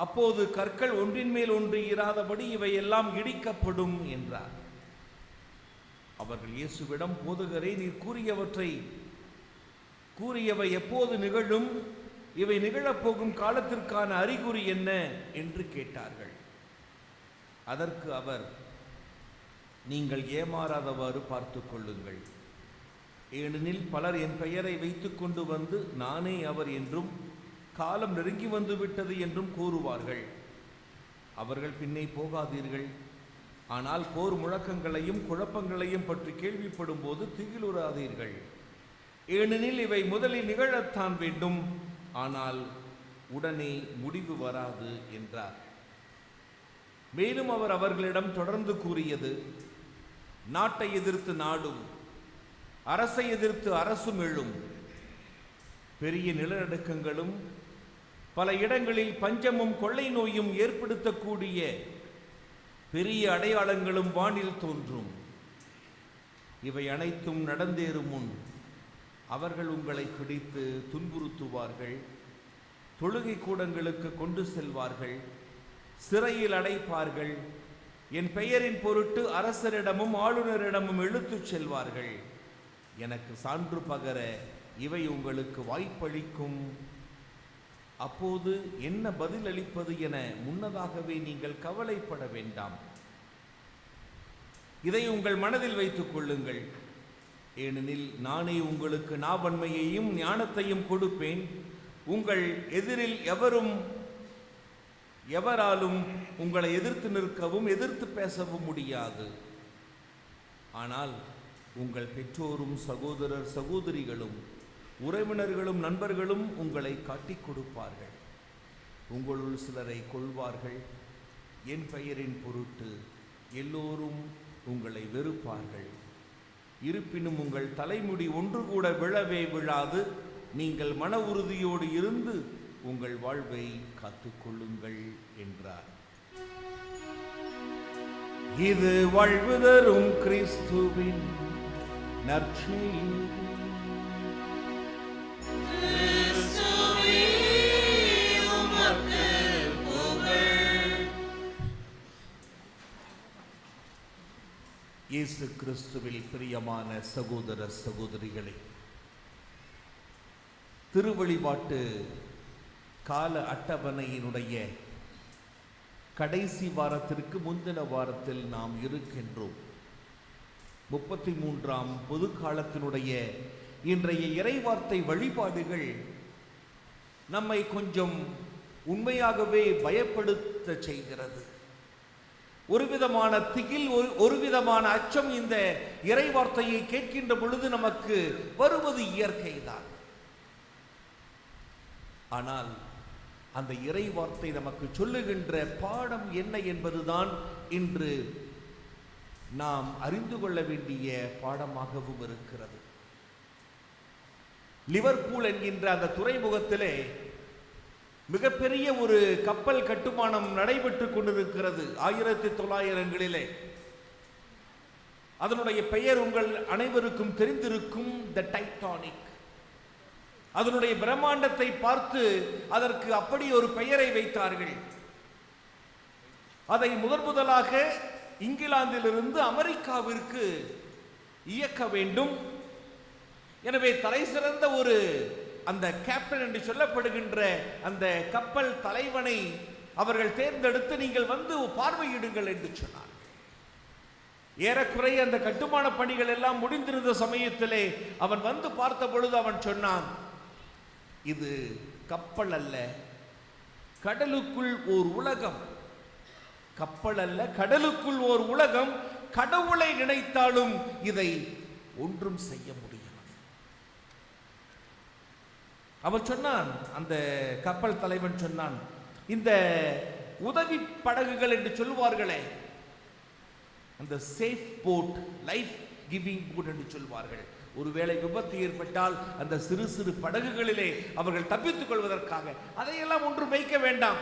அப்போது கற்கள் ஒன்றின் மேல் ஒன்று இராதபடி இவையெல்லாம் இடிக்கப்படும் என்றார். அவர்கள் இயேசுவிடம், போதகரே, நீர் கூறியவை எப்போது நிகழும்? இவை நிகழப்போகும் காலத்திற்கான அறிகுறி என்ன என்று கேட்டார்கள். அதற்கு அவர், நீங்கள் ஏமாறாதவாறு பார்த்து கொள்ளுங்கள். ஏனெனில் பலர் என் பெயரை வைத்துக் கொண்டு வந்து நானே அவர் என்றும் காலம் நெருங்கி வந்து விட்டது என்றும் கூறுவார்கள். அவர்கள் பின்னே போகாதீர்கள். ஆனால் போர் முழக்கங்களையும் குழப்பங்களையும் பற்றி கேள்விப்படும் போது திகிலுறாதீர்கள். ஏனெனில் இவை முதலில் நிகழத்தான் வேண்டும், ஆனால் உடனே முடிவு வராது என்றார். மேலும் அவர் அவர்களிடம் தொடர்ந்து கூறியது, நாட்டை எதிர்த்து நாடும், அரசை எதிர்த்து அரசும் எழும். பெரிய நிலநடுக்கங்களும் பல இடங்களில் பஞ்சமும் கொள்ளை நோயும் ஏற்படுத்தக்கூடிய பெரிய அடையாளங்களும் வானில் தோன்றும். இவை அனைத்தும் நடந்தேறும் முன் அவர்கள் உங்களை பிடித்து துன்புறுத்துவார்கள், தொழுகை கூடங்களுக்கு கொண்டு செல்வார்கள், சிறையில் அடைப்பார்கள். என் பெயரின் பொருட்டு அரசரிடமும் ஆளுநரிடமும் இழுத்துச் செல்வார்கள். எனக்கு சான்று பகர இவை உங்களுக்கு வாய்ப்பளிக்கும். அப்போது என்ன பதில் அளிப்பது என முன்னதாகவே நீங்கள் கவலைப்பட வேண்டாம். இதை உங்கள் மனதில் வைத்துக் கொள்ளுங்கள். ஏனெனில் நானே உங்களுக்கு நாவன்மையையும் ஞானத்தையும் கொடுப்பேன். உங்கள் எதிரில் எவராலும் உங்களை எதிர்த்து நிற்கவும் எதிர்த்து பேசவும் முடியாது. ஆனால் உங்கள் பெற்றோரும் சகோதரர் சகோதரிகளும் உறவினர்களும் நண்பர்களும் உங்களை காட்டிக் கொடுப்பார்கள். உங்களுள் சிலரை கொல்வார்கள். என் பெயரின் பொருட்டு எல்லோரும் உங்களை வெறுப்பார்கள். இருப்பினும் உங்கள் தலைமுடி ஒன்று கூட விழவே விழாது. நீங்கள் மன உறுதியோடு இருந்து உங்கள் வாழ்வை காத்துக்கொள்ளுங்கள் என்றார். இது வாழ்வு தரும் கிறிஸ்துவின் நற்செய்தி. இயேசு கிறிஸ்துவில் பிரியமான சகோதர சகோதரிகளே, திருவழிபாட்டு கால அட்டவணையினுடைய கடைசி வாரத்திற்கு முந்தின வாரத்தில் நாம் இருக்கின்றோம். 33ஆம் பொது காலத்தினுடைய இன்றைய இறைவார்த்தை வழிபாடுகள் நம்மை கொஞ்சம் உண்மையாகவே பயப்படுத்த செய்கிறது. ஒரு விதமான திகில், ஒரு விதமான அச்சம் இந்த இறைவார்த்தையை கேட்கின்ற பொழுது நமக்கு வருவது இயற்கைதான். ஆனால் அந்த இறைவார்த்தை நமக்கு சொல்லுகின்ற பாடம் என்ன என்பதுதான் இன்று நாம் அறிந்து கொள்ள வேண்டிய பாடமாகவும் இருக்கிறது. லிவர்பூல் என்கின்ற அந்த துறைமுகத்திலே மிகப்பெரிய ஒரு கப்பல் கட்டுமானம் நடைபெற்றுக் கொண்டிருக்கிறது 1900களிலே. அதனுடைய பெயர் உங்கள் அனைவருக்கும் தெரிந்திருக்கும், த டைட்டானிக். அதனுடைய பிரம்மாண்டத்தை பார்த்து அதற்கு அப்படி ஒரு பெயரை வைத்தார்கள். அதை முதலாக இங்கிலாந்திலிருந்து அமெரிக்காவிற்கு இயக்க வேண்டும். எனவே தலை சிறந்த ஒரு அந்த கேப்டன் என்று சொல்லப்படுகின்ற அந்த கப்பல் தலைவனை அவர்கள் தேர்ந்தெடுத்து நீங்கள் வந்து பார்வையிடுங்கள் என்று சொன்னார். ஏறக்குறைய அந்த கட்டுமான பணிகள் எல்லாம் முடிந்திருந்த சமயத்திலே அவன் வந்து பார்த்த பொழுது அவன் சொன்னான், இது கப்பல் அல்ல, கடலுக்குள் ஓர் உலகம். கப்பல் அல்ல, கடலுக்குள் ஓர் உலகம். கடவுளை நினைத்தாலும் இதை ஒன்றும் செய்ய முடியாது. அவன் சொன்னான், அந்த கப்பல் தலைவன் சொன்னான், இந்த உதவி படகுகள் என்று சொல்வார்களே, அந்த safe boat, life giving boat என்று சொல்வார்கள். ஒருவேளை விபத்து ஏற்பட்டால் அந்த சிறு சிறு படகுகளிலே அவர்கள் தப்பித்துக் கொள்வதற்காக அதையெல்லாம் ஒன்றும் வைக்க வேண்டாம்.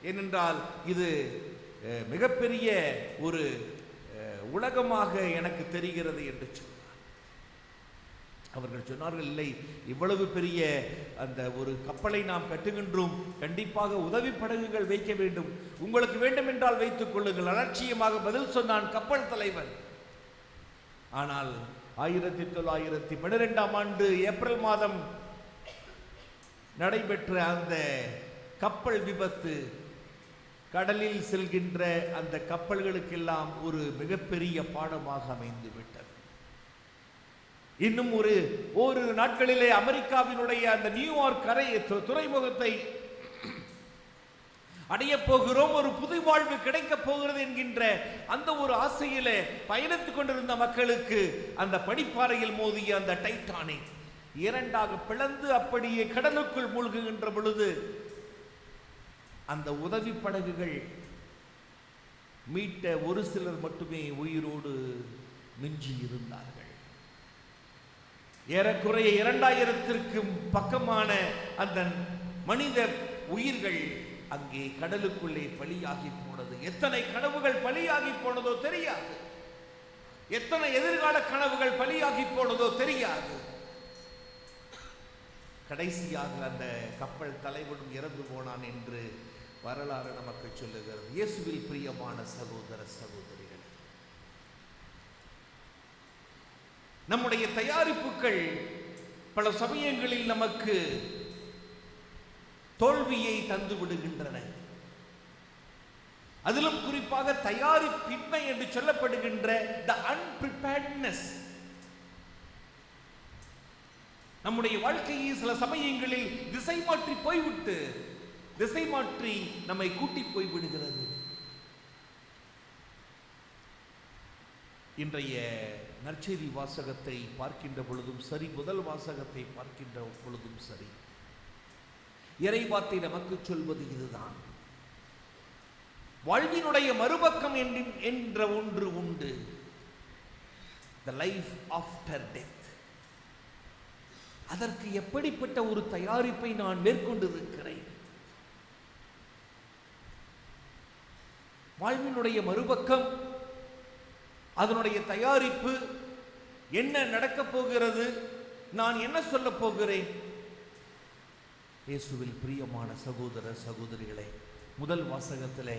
ஏனென்றால் இது மிகப்பெரிய ஒரு உலகமாக எனக்கு தெரிகிறது என்று சொன்னார். அவர்கள் சொன்னார்கள், இல்லை, இவ்வளவு பெரிய அந்த ஒரு கப்பலை நாம் கட்டுகின்றோம், கண்டிப்பாக உதவி படகுகள் வைக்க வேண்டும், உங்களுக்கு வேண்டும் என்றால் வைத்துக் கொள்ளுங்கள். அலட்சியமாக பதில் சொன்னான் கப்பல் தலைவன். ஆனால் 1912ஆம் ஆண்டு ஏப்ரல் மாதம் நடைபெற்ற அந்த கப்பல் விபத்து கடலில் செல்கின்ற அந்த கப்பல்களுக்கெல்லாம் ஒரு மிகப்பெரிய பாடமாக அமைந்து விட்டது. இன்னும் ஒரு நாட்களிலே அமெரிக்காவினுடைய அந்த நியூயார்க் துறைமுகத்தை அடைய போகிறோம், ஒரு புது வாழ்வு கிடைக்க போகிறது என்கின்ற அந்த ஒரு ஆசையிலே பயணித்துக் கொண்டிருந்த மக்களுக்கு அந்த பனிப்பாறையில் மோதிய அந்த டைட்டானிக் இரண்டாக பிளந்து அப்படியே கடலுக்குள் மூழ்குகின்ற பொழுது அந்த உதவி படகுகள் மீட்ட ஒரு சிலர் மட்டுமே உயிரோடு மிஞ்சி இருந்தார்கள். ஏறக்குறைய 2000ற்கு பக்கமான அந்த மனித உயிர்கள் அங்கே கடலுக்குள்ளே பலியாகி போனது. எத்தனை கனவுகள் பலியாகி போனதோ தெரியாது, எத்தனை எதிர்கால கனவுகள் பலியாகி போனதோ தெரியாது. கடைசியாக அந்த கப்பல் தலைவனும் இறந்து போனான் என்று வரலாறு நமக்கு சொல்லுகிறது. இயேசுவில் பிரியமான சகோதர சகோதரிகளே, நம்முடைய தயாரிப்புகள் பல சமயங்களில் நமக்கு தோல்வியை தந்து விடுகின்றன. அதிலும் குறிப்பாக தயாரிப்பின்மை என்று சொல்லப்படுகின்ற the unpreparedness நம்முடைய வாழ்க்கையை சில சமயங்களில் திசை மாற்றி போய்விட்டு திசை மாற்றி நம்மை கூட்டி போய்விடுகிறது. இன்றைய நற்செய்தி வாசகத்தை பார்க்கின்ற பொழுதும் சரி, முதல் வாசகத்தை பார்க்கின்ற பொழுதும் சரி, இறைவார்த்தை நமக்கு சொல்வது இதுதான். வாழ்வினுடைய மறுபக்கம் என்ற ஒன்று உண்டு, the life after death. அதற்கு எப்படிப்பட்ட ஒரு தயாரிப்பை நான் மேற்கொண்டிருக்கிறேன்? வாழ்வினுடைய மறுபக்கம், அதனுடைய தயாரிப்பு என்ன நடக்கப் போகிறது, நான் என்ன சொல்ல போகிறேன்? இயேசுவில் பிரியமான சகோதர சகோதரிகளே, முதல் வாசகத்திலே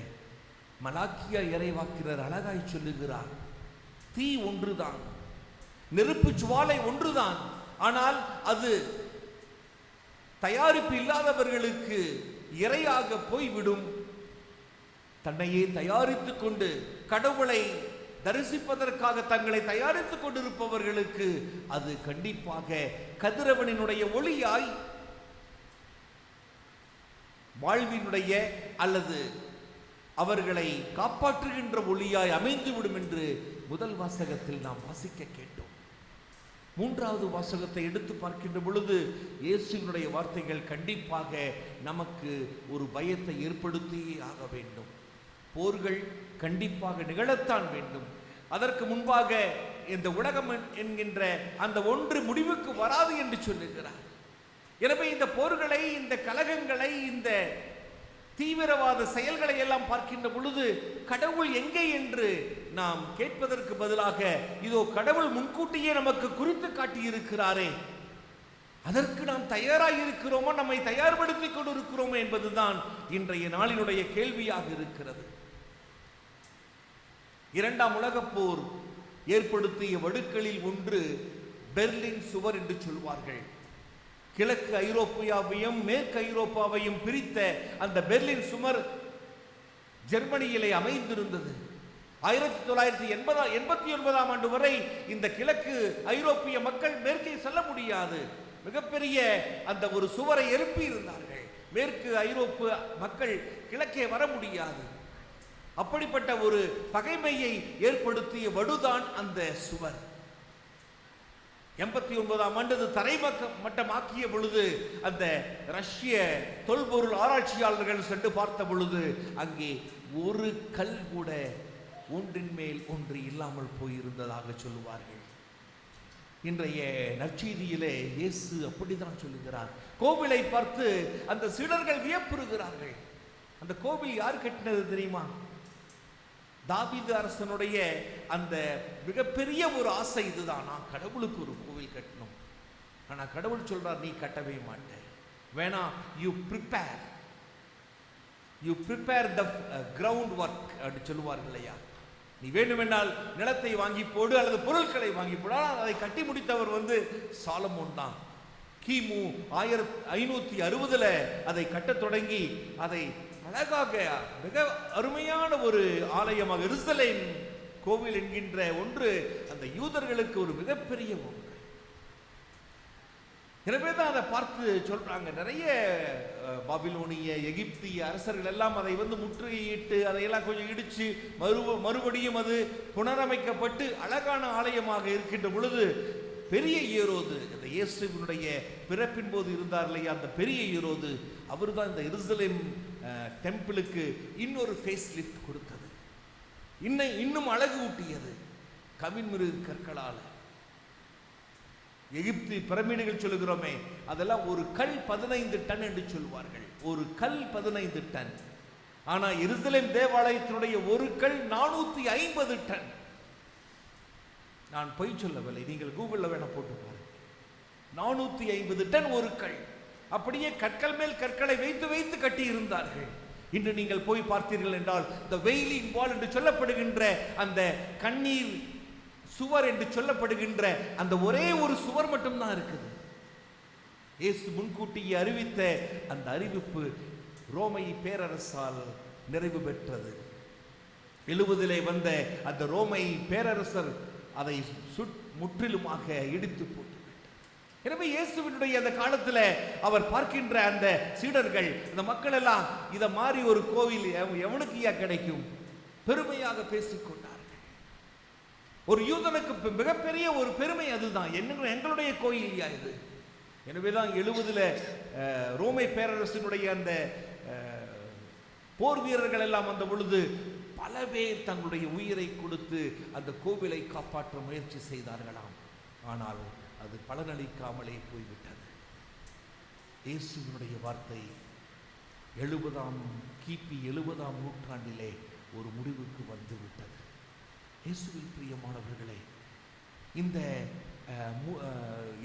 மலாக்கியா இறைவாக்கினர் அழகாய் சொல்லுகிறார், தீ ஒன்றுதான், நெருப்பு ஜுவாலை ஒன்றுதான், ஆனால் அது தயாரிப்பு இல்லாதவர்களுக்கு இரையாக போய்விடும். தன்னையே தயாரித்துக் கொண்டு கடவுளை தரிசிப்பதற்காக தங்களை தயாரித்துக் கொண்டிருப்பவர்களுக்கு அது கண்டிப்பாக கதிரவனினுடைய ஒளியாய் வாழ்வினுடைய அல்லது அவர்களை காப்பாற்றுகின்ற ஒளியாய் அமைந்துவிடும் என்று முதல் வாசகத்தில் நாம் வாசிக்க கேட்டோம். மூன்றாவது வாசகத்தை எடுத்து பார்க்கின்ற பொழுது இயேசுவினுடைய வார்த்தைகள் கண்டிப்பாக நமக்கு ஒரு பயத்தை ஏற்படுத்தியே ஆக வேண்டும். போர்கள் கண்டிப்பாக நிகழத்தான் வேண்டும். அதற்கு முன்பாக இந்த உலகம் என்கின்ற அந்த ஒன்று முடிவுக்கு வராது என்று சொல்லுகிறார். எனவே இந்த போர்களை, இந்த கலகங்களை, இந்த தீவிரவாத செயல்களை எல்லாம் பார்க்கின்ற பொழுது கடவுள் எங்கே என்று நாம் கேட்பதற்கு பதிலாக இதோ கடவுள் முன்கூட்டியே நமக்கு குறித்து காட்டியிருக்கிறாரே, அதற்கு நாம் தயாராக இருக்கிறோமோ, நம்மை தயார்படுத்திக் கொண்டிருக்கிறோமோ என்பதுதான் இன்றைய நாளினுடைய கேள்வியாக இருக்கிறது. இரண்டாம் உலகப் போர் ஏற்படுத்திய வடுக்களில் ஒன்று பெர்லின் சுவர் என்று சொல்வார்கள். கிழக்கு ஐரோப்பியாவையும் மேற்கு ஐரோப்பாவையும் பிரித்த அந்த பெர்லின் சுவர் ஜெர்மனியிலே அமைந்திருந்தது. 1989 ஆண்டு வரை இந்த கிழக்கு ஐரோப்பிய மக்கள் மேற்கே செல்ல முடியாது. மிகப்பெரிய அந்த ஒரு சுவரை எழுப்பி இருந்தார்கள். மேற்கு ஐரோப்பிய மக்கள் கிழக்கே வர முடியாது. அப்படிப்பட்ட ஒரு பகைமையை ஏற்படுத்திய வடுதான் அந்த சுவர். 89 ஆண்டு தரைமட்டமாக்கிய பொழுது அந்த ரஷ்ய தொல்பொருள் ஆராய்ச்சியாளர்கள் சென்று பார்த்த பொழுது அங்கே ஒரு கல் கூட ஒன்றின் மேல் ஒன்று இல்லாமல் போயிருந்ததாக சொல்லுவார்கள். இன்றைய நற்செய்தியிலே இயேசு அப்படித்தான் சொல்லுகிறார். கோவிலை பார்த்து அந்த சீடர்கள் வியப்புறுகிறார்கள். அந்த கோவில் யார் கட்டினது தெரியுமா? தாவீது அரசனுடைய அந்த மிகப்பெரிய ஒரு ஆசை இதுதான், நான் கடவுளுக்கு ஒரு கோவில் கட்டணும். ஆனா கடவுள் சொல்றார், நீ கட்டவே மாட்டே, வேணா, you prepare the ground work அப்படி சொல்லுவார்கள் இல்லையா? நீ வேண்டுமென்றால் நிலத்தை வாங்கி போடு அல்லது பொருட்களை வாங்கி போடு. ஆனால் அதை கட்டி முடித்தவர் சாலமோன் தான். கிமு 1560 அதை கட்டத் தொடங்கி அதை அழகாக மிக அருமையான ஒரு ஆலயமாக எருசலேம் கோவில் என்கின்ற ஒன்று அந்த யூதர்களுக்கு ஒரு மிகப்பெரிய ஒன்று. எனவே தான் அதை பார்த்து சொல்றாங்க. நிறைய பாபிலோனிய எகிப்திய அரசர்கள் எல்லாம் அதை முற்றுகையிட்டு அதையெல்லாம் கொஞ்சம் இடிச்சு மறுபடியும் அது புனரமைக்கப்பட்டு அழகான ஆலயமாக இருக்கின்ற பொழுது பெரிய ஏரோது, அந்த இயேசுவினுடைய பிறப்பின் போது இருந்தார் இல்லையா, அந்த பெரிய ஏரோது அவர் தான் இந்த எருசலேம் டெம்பிளுக்கு இன்னொரு ஃபேஸ் லிஃப்ட் கொடுத்தது, இன்னும் அழகு ஊட்டியது கவின்மிருக கற்களால். எகிப்து பிரமிடுகள் சொல்லுகிறோமே, அதெல்லாம் ஒரு கல் 15 டன் என்று சொல்வார்கள். ஒரு கல் 15 டன். ஆனா எருசலேம் தேவாலயத்தினுடைய ஒரு கல் 450 டன். நான் பொய் சொல்லவில்லை, நீங்கள் கூகுளில் வேணா போட்டு பாருங்க. 450 டன் ஒரு கல். அப்படியே கற்கள் மேல் கற்களை வைத்து வைத்து கட்டி இருந்தார்கள். இன்று நீங்கள் போய் பார்த்தீர்கள் என்றால் இந்த வெயிலின் வால் என்று சொல்லப்படுகின்ற அந்த கண்ணீர் சுவர் என்று சொல்லப்படுகின்ற அந்த ஒரே ஒரு சுவர் மட்டும்தான் இருக்குது. இயேசு முன்கூட்டியே அறிவித்த அந்த அறிவிப்பு ரோமை பேரரசால் நிறைவு பெற்றது. 70 வந்த அந்த ரோமை பேரரசர் அதை முற்றிலுமாக இடித்து போட்டு. எனவே இயேசுவினுடைய அந்த காலத்தில் அவர் பார்க்கின்ற அந்த சீடர்கள், அந்த மக்கள் எல்லாம் இதை மாதிரி ஒரு கோவில் எவனுக்கு கிடைக்கும் பெருமையாக பேசிக்கொண்டார்கள். ஒரு யூதனுக்கு மிகப்பெரிய ஒரு பெருமை அதுதான், எங்களுடைய கோயில் இது. எனவேதான் 70 ரோமை பேரரசினுடைய அந்த போர் வீரர்கள் எல்லாம் வந்த பொழுது பல பேர் தங்களுடைய உயிரை கொடுத்து அந்த கோவிலை காப்பாற்ற முயற்சி செய்தார்களாம். ஆனால் அது பலனளிக்காமலே போய்விட்டது. இயேசுவினுடைய வார்த்தை கிபி 70ஆம் நூற்றாண்டிலே ஒரு முடிவுக்கு வந்துவிட்டது. இயேசுவில் பிரியமானவர்களே, இந்த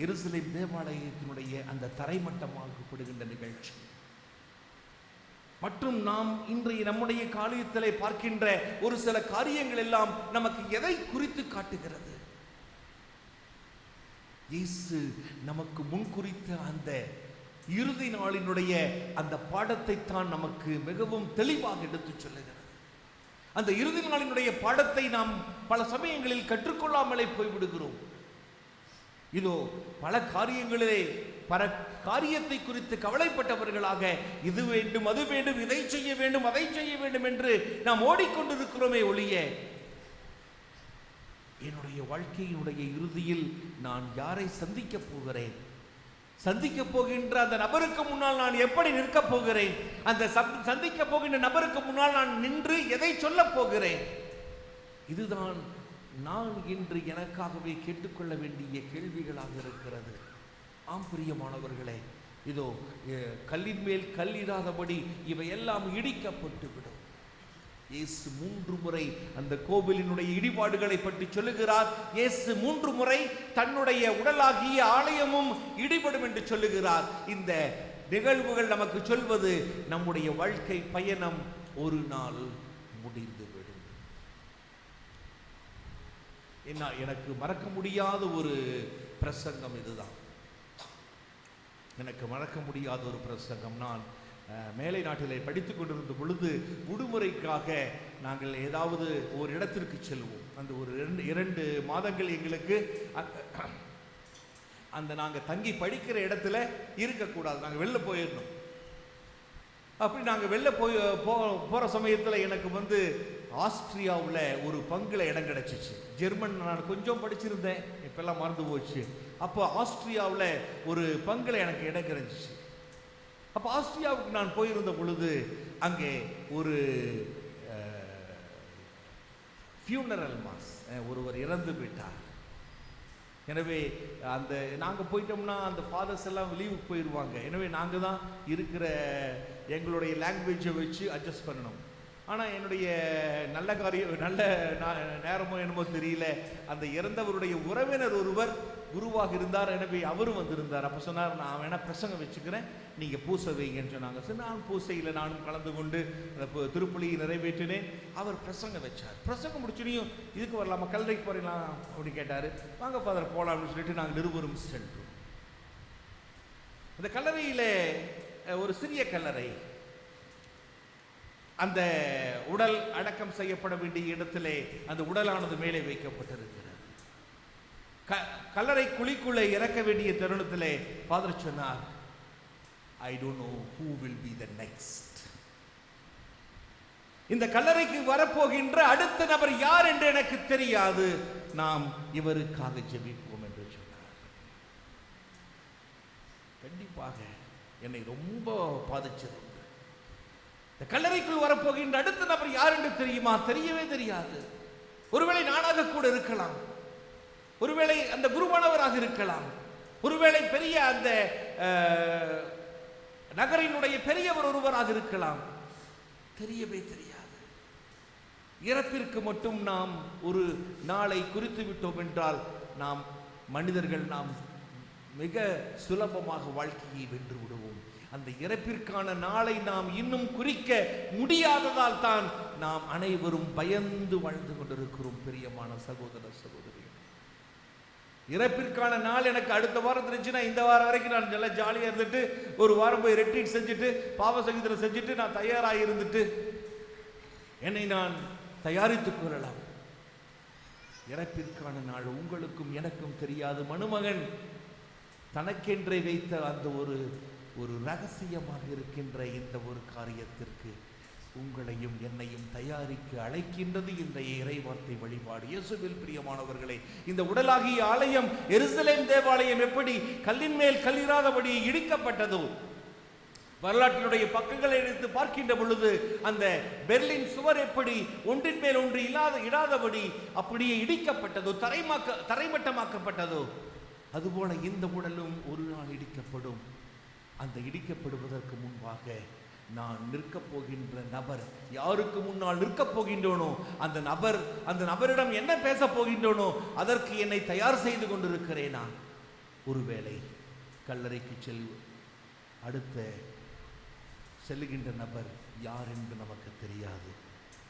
எருசலேம் தேவாலயத்தினுடைய அந்த தரைமட்டமாக்கப்படுகின்ற நிகழ்ச்சி மற்றும் நாம் இன்றைய நம்முடைய காரியத்திலே பார்க்கின்ற ஒரு சில காரியங்கள் எல்லாம் நமக்கு எதை குறித்து காட்டுகிறது? இயேசு நமக்கு முன்குறித்த அந்த இறுதி நாளினுடைய அந்த பாடத்தை தான் நமக்கு மிகவும் தெளிவாக எடுத்துச் சொல்லுகிறது. அந்த இறுதி நாளினுடைய பாடத்தை நாம் பல சமயங்களில் கற்றுக்கொள்ளாமலே போய்விடுகிறோம். இதோ பல காரியங்களிலே பல காரியத்தை குறித்து கவலைப்பட்டவர்களாக இது வேண்டும் அது வேண்டும், இதை செய்ய வேண்டும் அதை செய்ய வேண்டும் என்று நாம் ஓடிக்கொண்டிருக்கிறோமே ஒழிய என்னுடைய வாழ்க்கையினுடைய இறுதியில் நான் யாரை சந்திக்க போகிறேன், சந்திக்க போகின்ற அந்த நபருக்கு முன்னால் நான் எப்படி நிற்க போகிறேன், அந்த சந்திக்க போகின்ற நபருக்கு முன்னால் நான் நின்று எதை சொல்ல போகிறேன், இதுதான் நான் இன்று எனக்காகவே கேட்டுக்கொள்ள வேண்டிய கேள்விகளாக இருக்கிறது. ஆம் பிரியமானவர்களே, இதோ கல்லின் மேல் கல் இராதபடி இவையெல்லாம் இடிக்கப்பட்டு விடும். இயேசு 3 முறை அந்த கோவிலினுடைய இடிபாடுகளை பற்றி சொல்லுகிறார். இயேசு 3 முறை தன்னுடைய உடலாகிய ஆலயமும் இடிபடும் என்று சொல்லுகிறார். இந்த நிகழ்வுகள் நமக்கு சொல்வது நம்முடைய வாழ்க்கை பயணம் ஒரு நாள் முடிந்துவிடும். எனக்கு மறக்க முடியாத ஒரு பிரசங்கம் இதுதான். எனக்கு மறக்க முடியாத ஒரு பிரசங்கம். நான் மேலை நாட்டிலே படித்துக் கொண்டிருந்த பொழுது விடுமுறைக்காக நாங்கள் ஏதாவது ஒரு இடத்திற்கு செல்வோம். அந்த ஒரு 2 மாதங்கள் எங்களுக்கு அந்த நாங்கள் தங்கி படிக்கிற இடத்துல இருக்கக்கூடாது, நாங்கள் வெளில போயிடணும். அப்படி நாங்கள் வெளில போகிற சமயத்தில் எனக்கு ஆஸ்திரியாவில் ஒரு பங்குல இடம் கிடச்சிச்சு. ஜெர்மன் நான் கொஞ்சம் படிச்சிருந்தேன், இப்பெல்லாம் மறந்து போச்சு. அப்போ ஆஸ்திரியாவில் ஒரு பங்குல எனக்கு இடம் கிடைச்சிச்சு. அப்போ ஆஸ்திரியாவுக்கு நான் போயிருந்த பொழுது அங்கே ஒரு ஃபியூனரல் மாஸ், ஒருவர் இறந்து விட்டார். எனவே அந்த நாங்கள் போயிட்டோம்னா அந்த ஃபாதர்ஸ் எல்லாம் லீவுக்கு போயிடுவாங்க. எனவே நாங்கள் தான் இருக்கிற எங்களுடைய லாங்குவேஜை வச்சு அட்ஜஸ்ட் பண்ணணும். ஆனால் என்னுடைய நல்ல நேரமோ என்னமோ தெரியல, அந்த இறந்தவருடைய உறவினர் ஒருவர் குருவாக இருந்தார். எனவே அவரும் வந்திருந்தார். அப்போ சொன்னார், நான் வேணா பிரசங்கம் வச்சுக்கிறேன், நீங்கள் பூசை வைங்கன்னு சொன்னாங்க. சரி, நான் பூசையில் நானும் கலந்து கொண்டு அந்த திருப்பலியை நிறைவேற்றினேன். அவர் பிரசங்கம் வச்சார். பிரசங்கம் முடிச்சுனையும் இதுக்கு வரலாமா, கல்லறைக்கு போறீங்களா அப்படின்னு கேட்டார். வாங்க ஃபாதர் போகலாம்னு சொல்லிட்டு நாங்கள் நிருபரும் சென்றோம். அந்த கல்லறையில் ஒரு சிறிய கல்லறை, அந்த உடல் அடக்கம் செய்யப்பட வேண்டிய இடத்திலே அந்த உடலானது மேலே வைக்கப்பட்டிருக்கிறது. கல்லறை குழிக்குள்ளே இறக்க வேண்டிய தருணத்திலே ஃபாதர் சொன்னார், I don't know who will be the next. இந்த கல்லறைக்கு வரப்போகின்ற அடுத்த நபர் யார் என்று எனக்கு தெரியாது, நாம் இவருக்காக ஜெபிப்போம் என்று சொன்னார். கண்டிப்பாக என்னை ரொம்ப பாதிச்சது. இந்த கல்லறைக்குள் வரப்போகின்ற அடுத்த நபர் யார் என்று தெரியுமா? தெரியவே தெரியாது. ஒருவேளை நானாக கூட இருக்கலாம், ஒருவேளை அந்த குருவானவராக இருக்கலாம், ஒருவேளை பெரிய அந்த நகரினுடைய பெரியவர் ஒருவராக இருக்கலாம். தெரியவே தெரியாது. இறப்பிற்கு மட்டும் நாம் ஒரு நாளை குறித்து விட்டோம் என்றால் நாம் மனிதர்கள் நாம் மிக சுலபமாக வாழ்க்கையை வென்று விடுவோம். அந்த இறப்பிற்கான நாளை நாம் இன்னும் குறிக்க முடியாததால் தான் நாம் அனைவரும் பயந்து வாழ்ந்து கொண்டிருக்கிறோம். பிரியமான சகோதர சகோதரி, இறப்பிற்கான நாள் எனக்கு அடுத்த வாரம் இருந்துச்சுன்னா இந்த வாரம் வரைக்கும் நான் நல்லா ஜாலியாக இருந்துட்டு ஒரு வாரம் போய் ரெட்ரீட் செஞ்சுட்டு பாவ சங்கீதம் செஞ்சுட்டு நான் தயாராக இருந்துட்டு என்னை நான் தயாரித்துக் கொள்ளலாம். இறப்பிற்கான நாள் உங்களுக்கும் எனக்கும் தெரியாது. மணுமகன் தனக்கென்றே வைத்த அந்த ஒரு ரகசியமாக இருக்கின்ற இந்த ஒரு காரியத்திற்கு உங்களையும் என்னையும் தயாரிக்க அழைக்கின்றது இந்த இறைவார்த்தை வழிபாடு. இயேசுவில் பிரியமானவர்களே, இந்த உடலாகிய ஆலயம் எருசலேம் தேவாலயம் எப்படி கல்லின் மேல் கல்லிராதபடி இடிக்கப்பட்டதோ, வரலாற்றினுடைய பக்கங்களை எடுத்து பார்க்கின்ற பொழுது அந்த பெர்லின் சுவர் எப்படி ஒன்றின் மேல் ஒன்று இடாதபடி அப்படியே இடிக்கப்பட்டதோ, தரைமட்டமாக்கப்பட்டதோ, அதுபோல இந்த உடலும் ஒரு நாள் இடிக்கப்படும். அந்த இடிக்கப்படுவதற்கு முன்பாக நான் நிற்கப் போகின்ற நபர், யாருக்கு முன்னால் நிற்கப் போகின்றோனோ அந்த நபரிடம் என்ன பேசப் போகின்றோனோ அதற்கு என்னை தயார் செய்து கொண்டிருக்கிறேனா? ஒருவேளை கல்லறைக்கு அடுத்த செல்லுகின்ற நபர் யார் என்று நமக்கு தெரியாது.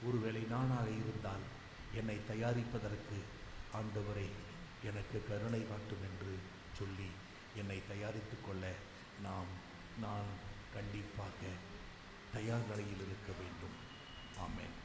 ஒருவேளை நானாக இருந்தால் என்னை தயாரிப்பதற்கு ஆண்டவரே எனக்கு கருணை காட்டும் என்று சொல்லி என்னை தயாரித்துக் கொள்ள நான் கண்டிப்பாக தயார் நிலையில் இருக்க வேண்டும். ஆமென்.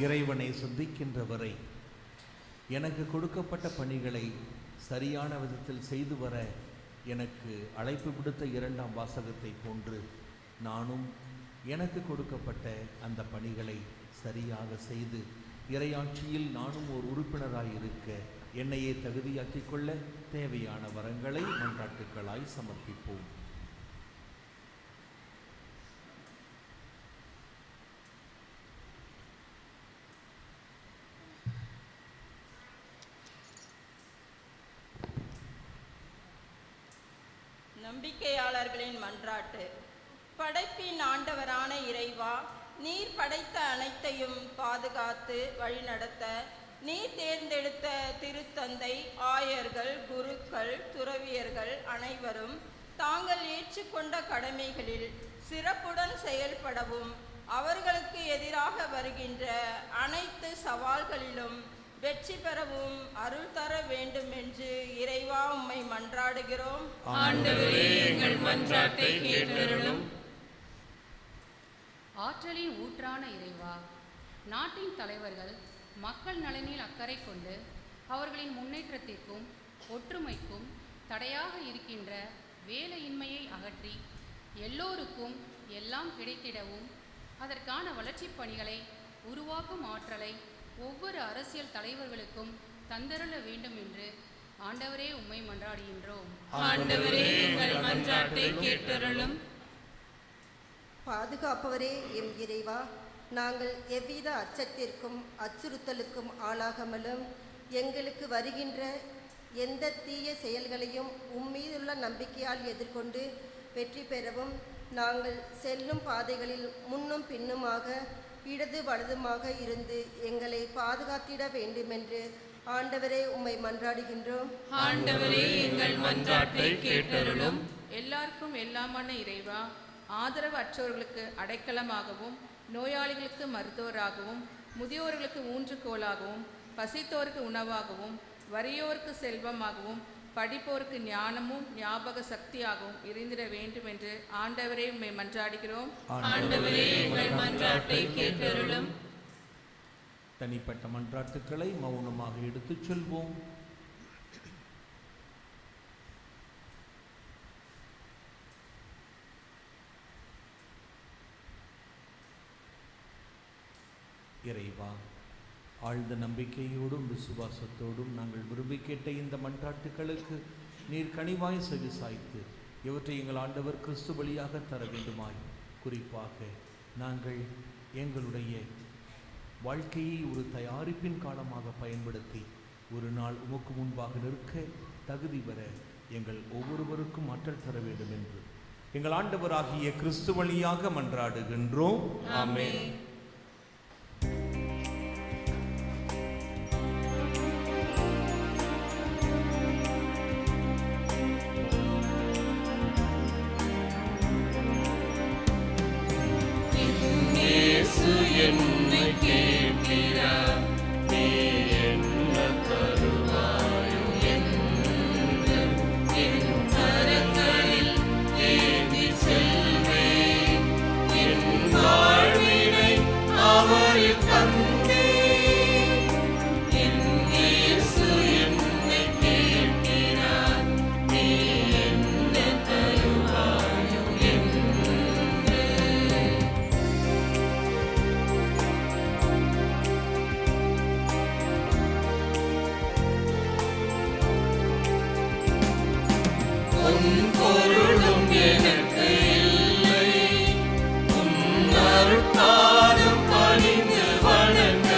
இறைவனை சந்திக்கின்ற வரை எனக்கு கொடுக்கப்பட்ட பணிகளை சரியான விதத்தில் செய்து வர எனக்கு அழைப்பு விடுத்த 2ஆம் வாசகத்தை போன்று நானும் எனக்கு கொடுக்கப்பட்ட அந்த பணிகளை சரியாக செய்து இறையாட்சியில் நானும் ஒரு உறுப்பினராக இருக்க என்னையே தகுதியாக்கிக் கொள்ள தேவையான வரங்களை மன்றாட்டுக்களாய் சமர்ப்பிப்போம். நம்பிக்கையாளர்களின் மன்றாட்டு. படைப்பின் ஆண்டவரான இறைவா, நீர் படைத்த அனைத்தையும் பாதுகாத்து வழிநடத்த நீர் தேர்ந்தெடுத்த திருத்தந்தை, ஆயர்கள், குருக்கள், துறவியர்கள் அனைவரும் தாங்கள் ஏற்றுக்கொண்ட கடமைகளில் சிறப்புடன் செயல்படவும் அவர்களுக்கு எதிராக வருகின்ற அனைத்து சவால்களிலும் வெற்றி பெறவும் அருள் தர வேண்டும் என்று இறைவா உம்மை மன்றாடுகிறோம். ஆண்டவரே, எங்கள் மன்றாட்டை கேட்டருளும். ஆற்றலின் ஊற்றான இறைவா, நாட்டின் தலைவர்கள் மக்கள் நலனில் அக்கறை கொண்டு அவர்களின் முன்னேற்றத்திற்கும் ஒற்றுமைக்கும் தடையாக இருக்கின்ற வேலையின்மையை அகற்றி எல்லோருக்கும் எல்லாம் கிடைத்திடவும் அதற்கான வளர்ச்சிப் பணிகளை உருவாக்கும் ஆற்றலை ஒவ்வொரு அரசியல் தலைவர்களுக்கும் தந்தருள வேண்டும் என்று ஆண்டவரே உம்மை மன்றாடுகின்றோம். ஆண்டவரே, எங்கள் மன்றாட்டை கேட்டருளும். பாதுகாப்பவரே எம் இறைவா, நாங்கள் எவ்வித அச்சத்திற்கும் அச்சுறுத்தலுக்கும் ஆளாகாமலும் எங்களுக்கு வருகின்ற எந்த தீய செயல்களையும் உம்மீதுள்ள நம்பிக்கையால் எதிர்கொண்டு வெற்றி பெறவும் நாங்கள் செல்லும் பாதைகளில் முன்னும் பின்னுமாக இடது வலதுமாக இருந்து எங்களை பாதுகாத்திட வேண்டுமென்று ஆண்டவரே உம்மை மன்றாடுகின்றோம். ஆண்டவரே, எங்கள் மன்றாட்டை கேட்டருளும். எல்லாருக்கும் எல்லாமான இறைவா, ஆதரவு அற்றோர்களுக்கு அடைக்கலமாகவும், நோயாளிகளுக்கு மருத்துவராகவும், முதியோர்களுக்கு ஊன்றுகோலாகவும், பசித்தோருக்கு உணவாகவும், வறியோருக்கு செல்வமாகவும், படிப்போருக்கு ஞானமும் ஞாபக சக்தியாகவும் இருந்திட வேண்டும் என்று ஆண்டவரே உம்மை மன்றாடுகிறோம். ஆண்டவரே, எங்கள் மன்றாட்டை கேட்டருளும். தனிப்பட்ட மன்றாட்டுக்களை மௌனமாக எடுத்துச் சொல்வோம். இறைவா, ஆழ்ந்த நம்பிக்கையோடும் விசுவாசத்தோடும் நாங்கள் விரும்பி கேட்ட இந்த மன்றாட்டுக்களுக்கு நீர் கனிவாய் செவி சாய்த்து இவற்றை எங்கள் ஆண்டவர் கிறிஸ்து வழியாக தர வேண்டுமாய், குறிப்பாக நாங்கள் எங்களுடைய வாழ்க்கையை ஒரு தயாரிப்பின் காலமாக பயன்படுத்தி ஒரு நாள் உமக்கு முன்பாக நிற்க தகுதி பெற எங்கள் ஒவ்வொருவருக்கும் ஆற்றல் தர வேண்டும் என்று எங்கள் ஆண்டவராகிய கிறிஸ்து வழியாக மன்றாடுகின்றோம். ஆமென். என்னை கேட்கிறார், நீ என்ன தருவாயோ என்று என் கரங்களில் ஏந்தி செல்வேன். என் வாழ்வினை அவரில் தந்தேன். என் இயேசு என்னை கேட்கிறார், நீ என்ன தருவாயோ என்று. பொருளும் எனக்கு இல்லை, உன் அருட்பாதம் பணிந்து வணங்க.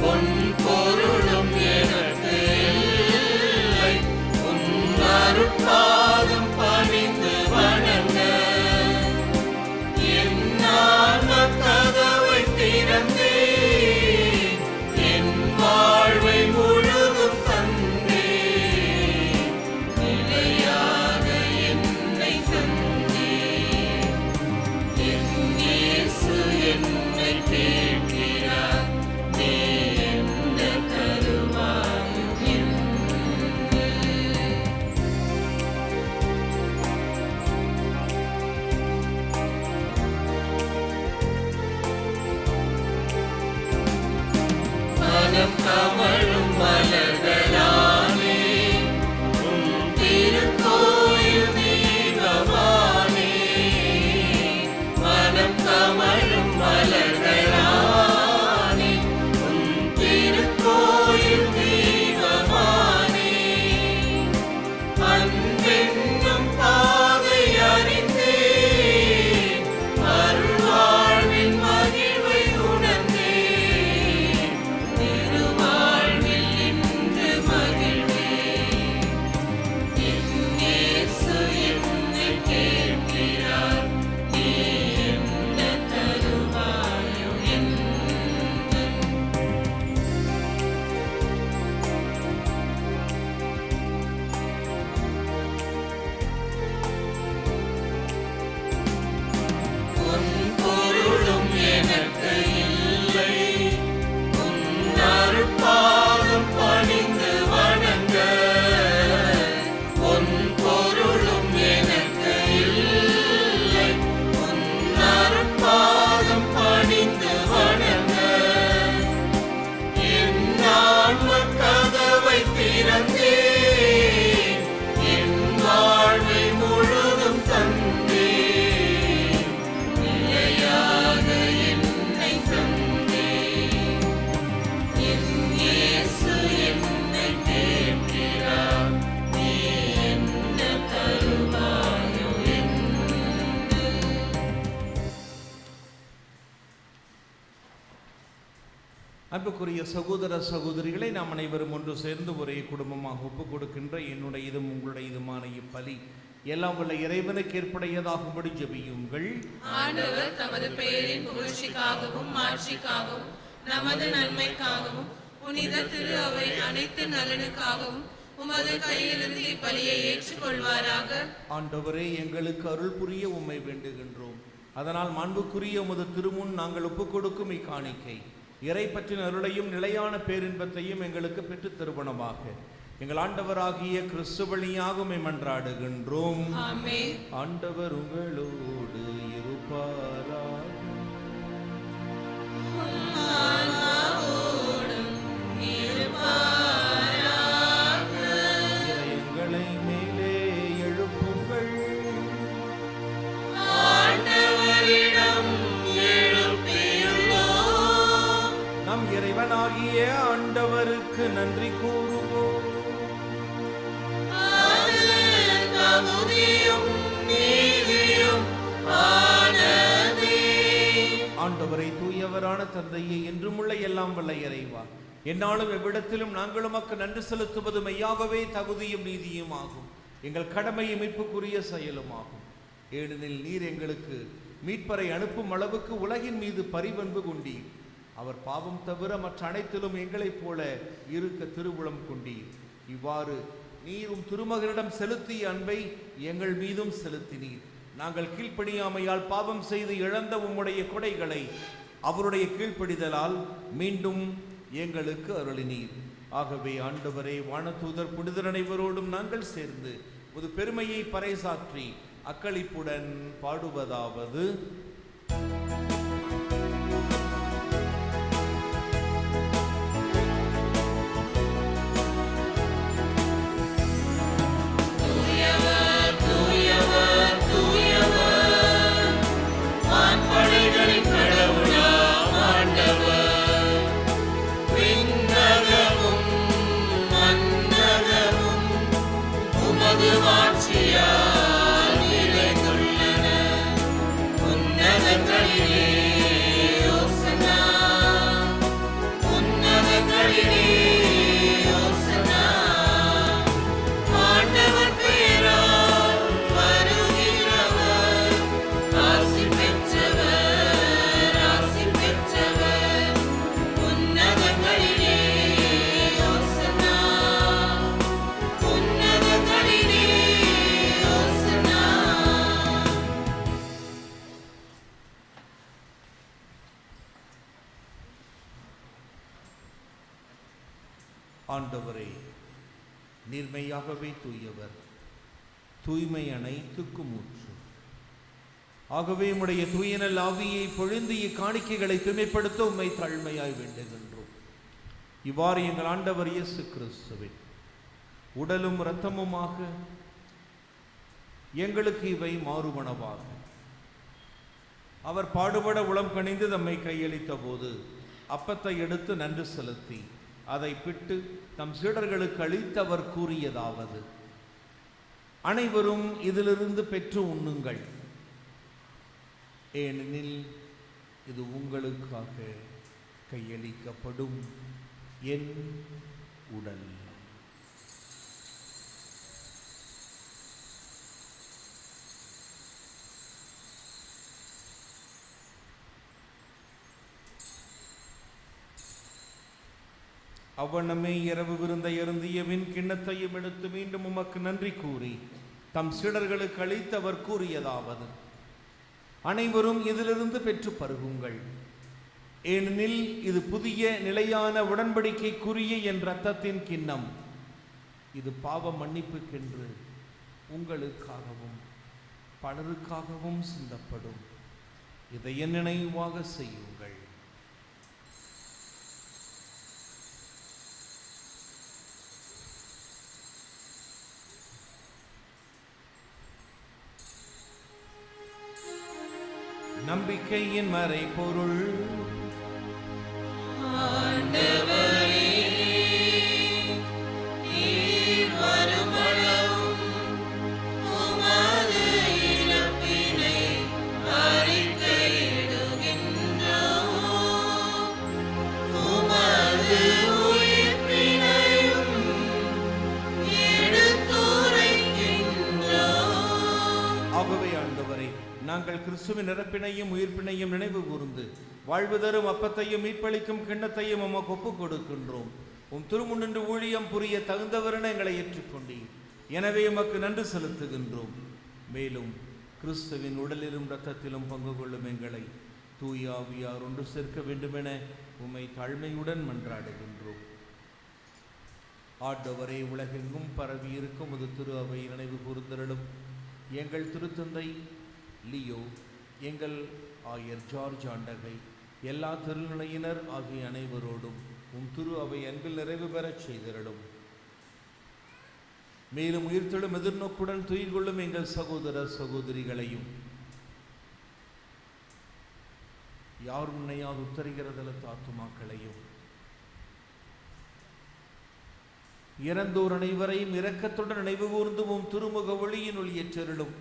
பொன் பொருளும் எனக்கு இல்லை, உன் அருட்பாதம் பணிந்து வணங்க. என் ஆன்ம கதவை திறந்தேன், என் வாழ்வை முழுதும் தந்தேன். நிலையான அன்புக்குரிய சகோதர சகோதரிகளை நாம் அனைவரும் ஒன்று சேர்ந்து ஒரே குடும்பமாக ஒப்புக் கொடுக்கின்ற என்னுடைய இதும் உங்களுடைய இதுமான இப்பலி எல்லாம் வல்ல இறைவனுக்கு ஏற்புடையதாகும்படி ஜெபியுங்கள். ஆண்டவர் தமது பெயரின் புகழ்ச்சிக்காகவும் மாட்சிக்காகவும் நமது நன்மைக்காகவும் புனித திரு அவை அனைத்து நலனுக்காகவும் உமது கையிலிருந்து இப்பலியை ஏற்றுக்கொள்வாராக. ஆண்டவரே, எங்களுக்கு அருள் புரிய உம்மை வேண்டுகின்றோம். அதனால் மாண்புக்குரிய உமது திருமுன் நாங்கள் ஒப்புக் கொடுக்கும் இக்காணிக்கை இறை பற்றின அருளையும் நிலையான பேரின்பத்தையும் எங்களுக்கு பெற்றுத் தருவனமாக எங்கள் ஆண்டவராகிய கிறிஸ்து வழியாக உம்மை மன்றாடுகின்றோம். ஆமென். ஆண்டவர் உங்களோடு இருப்பாராக. இதயங்களை மேலே எழுப்புங்கள். நம் இறைவனாகிய ஆண்டவருக்கு நன்றி கூறுவோம். ஆண்டவரை தூயவரான தந்தையை என்றும் உள்ள எல்லாம் வல்ல இறைவா, என்னாலும் எவ்விடத்திலும் நாங்கள் உமக்கு நன்றி செலுத்துவது மெய்யாகவே தகுதியும் நீதியும் ஆகும், எங்கள் கடமையும் மீட்புக்குரிய செயலுமாகும். ஏனெனில் நீர் எங்களுக்கு மீட்பரை அனுப்பும் அளவுக்கு உலகின் மீது பரிவன்பு கொண்டீர். அவர் பாவம் தவிர மற்ற அனைத்திலும் எங்களைப் போல இருக்க திருவுளம் கொண்டீர். இவ்வாறு நீரும் திருமகனிடம் செலுத்திய அன்பை எங்கள் மீதும் செலுத்தினீர். நாங்கள் கீழ்ப்படியாமையால் பாவம் செய்து இழந்த உம்முடைய கொடைகளை அவருடைய கீழ்ப்படிதலால் மீண்டும் எங்களுக்கு அருளினீர். ஆகவே ஆண்டவரே, வானதூதர் புனிதர் அனைவரோடும் நாங்கள் சேர்ந்து ஒரு பெருமையை பறைசாற்றி அக்களிப்புடன் பாடுவதாவது: ஆண்டவரே, நீர்மையாகவே தூயவர், தூய்மை அனைத்துக்கும் ஊற்று. ஆகவே உம்முடைய தூயனல் ஆவியை பொழிந்து இக்காணிக்கைகளை தூய்மைப்படுத்த உம்மை தாழ்மையாய் வேண்டுகின்றோம். இவ்வாறு எங்கள் ஆண்டவர் இயேசு கிறிஸ்துவின் உடலும் இரத்தமுமாக எங்களுக்கு இவை மாறுவனவாக. அவர் பாடுபட உளம் கனிந்து தம்மை கையளித்த போது அப்பத்தை எடுத்து நன்றி செலுத்தி அதை பிட்டு தம் சீடர்களுக்கு அளித்தவர் கூறியதாவது: அனைவரும் இதிலிருந்து பெற்று உண்ணுங்கள், ஏனெனில் இது உங்களுக்காக கையளிக்கப்படும் என் உடல். அவ்வண்ணமே இரவு விருந்தை அருந்தியவின் கிண்ணத்தையும் எடுத்து மீண்டும் உமக்கு நன்றி கூறி தம் சீடர்களுக்கு அளித்து அவர் கூறியதாவது: அனைவரும் இதிலிருந்து பெற்று பருகுங்கள், ஏனெனில் இது புதிய நிலையான உடன்படிக்கைக்குரிய என் இரத்தத்தின் கிண்ணம். இது பாவ மன்னிப்புக்கென்று உங்களுக்காகவும் பலருக்காகவும் சிந்தப்படும். இதை என் நினைவாக செய்யுங்கள். நம்பிக்கையின் மறைபொருள். உமது நாங்கள் கிறிஸ்துவின் இறப்பினையும் உயிர்ப்பினையும் நினைவு கூர்ந்து வாழ்வு தரும் அப்பத்தையும் மீட்பளிக்கும் கிண்ணத்தையும் உமக்கு ஒப்புக் கொடுக்கின்றோம். உம் திருமுன்னின்று ஊழியம் புரிய தகுந்தவரென எங்களை ஏற்றுக்கொண்டீர். எனவே உமக்கு நன்றி செலுத்துகின்றோம். மேலும் கிறிஸ்துவின் உடலிலும் இரத்தத்திலும் பங்கு கொள்ளும் எங்களை தூய ஆவியார் ஒன்று சேர்க்க வேண்டுமென உம்மை தாழ்மையுடன் மன்றாடுகின்றோம். ஆண்டவரே, உலகெங்கும் பரவி இருக்கும் ஒரு திரு அவை நினைவு கூர்ந்தருளும். எங்கள் திருத்தந்தை லியோ, எங்கள் ஆயர் ஜார்ஜ் ஆண்டகை, எல்லா திருநிலையினர் ஆகிய அனைவரோடும் உம் திரு அவை அன்பில் நிறைவு பெறச் செய்திருளும். மேலும் உயிர்த்தெழும் எதிர்நோக்குடன் துயில் கொள்ளும் எங்கள் சகோதர சகோதரிகளையும் யார் உன்னையாவது உத்தரிகிறதல ஆத்துமாக்களையும் இறந்தோர் அனைவரையும் இரக்கத்துடன் நினைவு கூர்ந்தும் உம் திருமுக ஒளியின் ஒளியேற்றருளும்.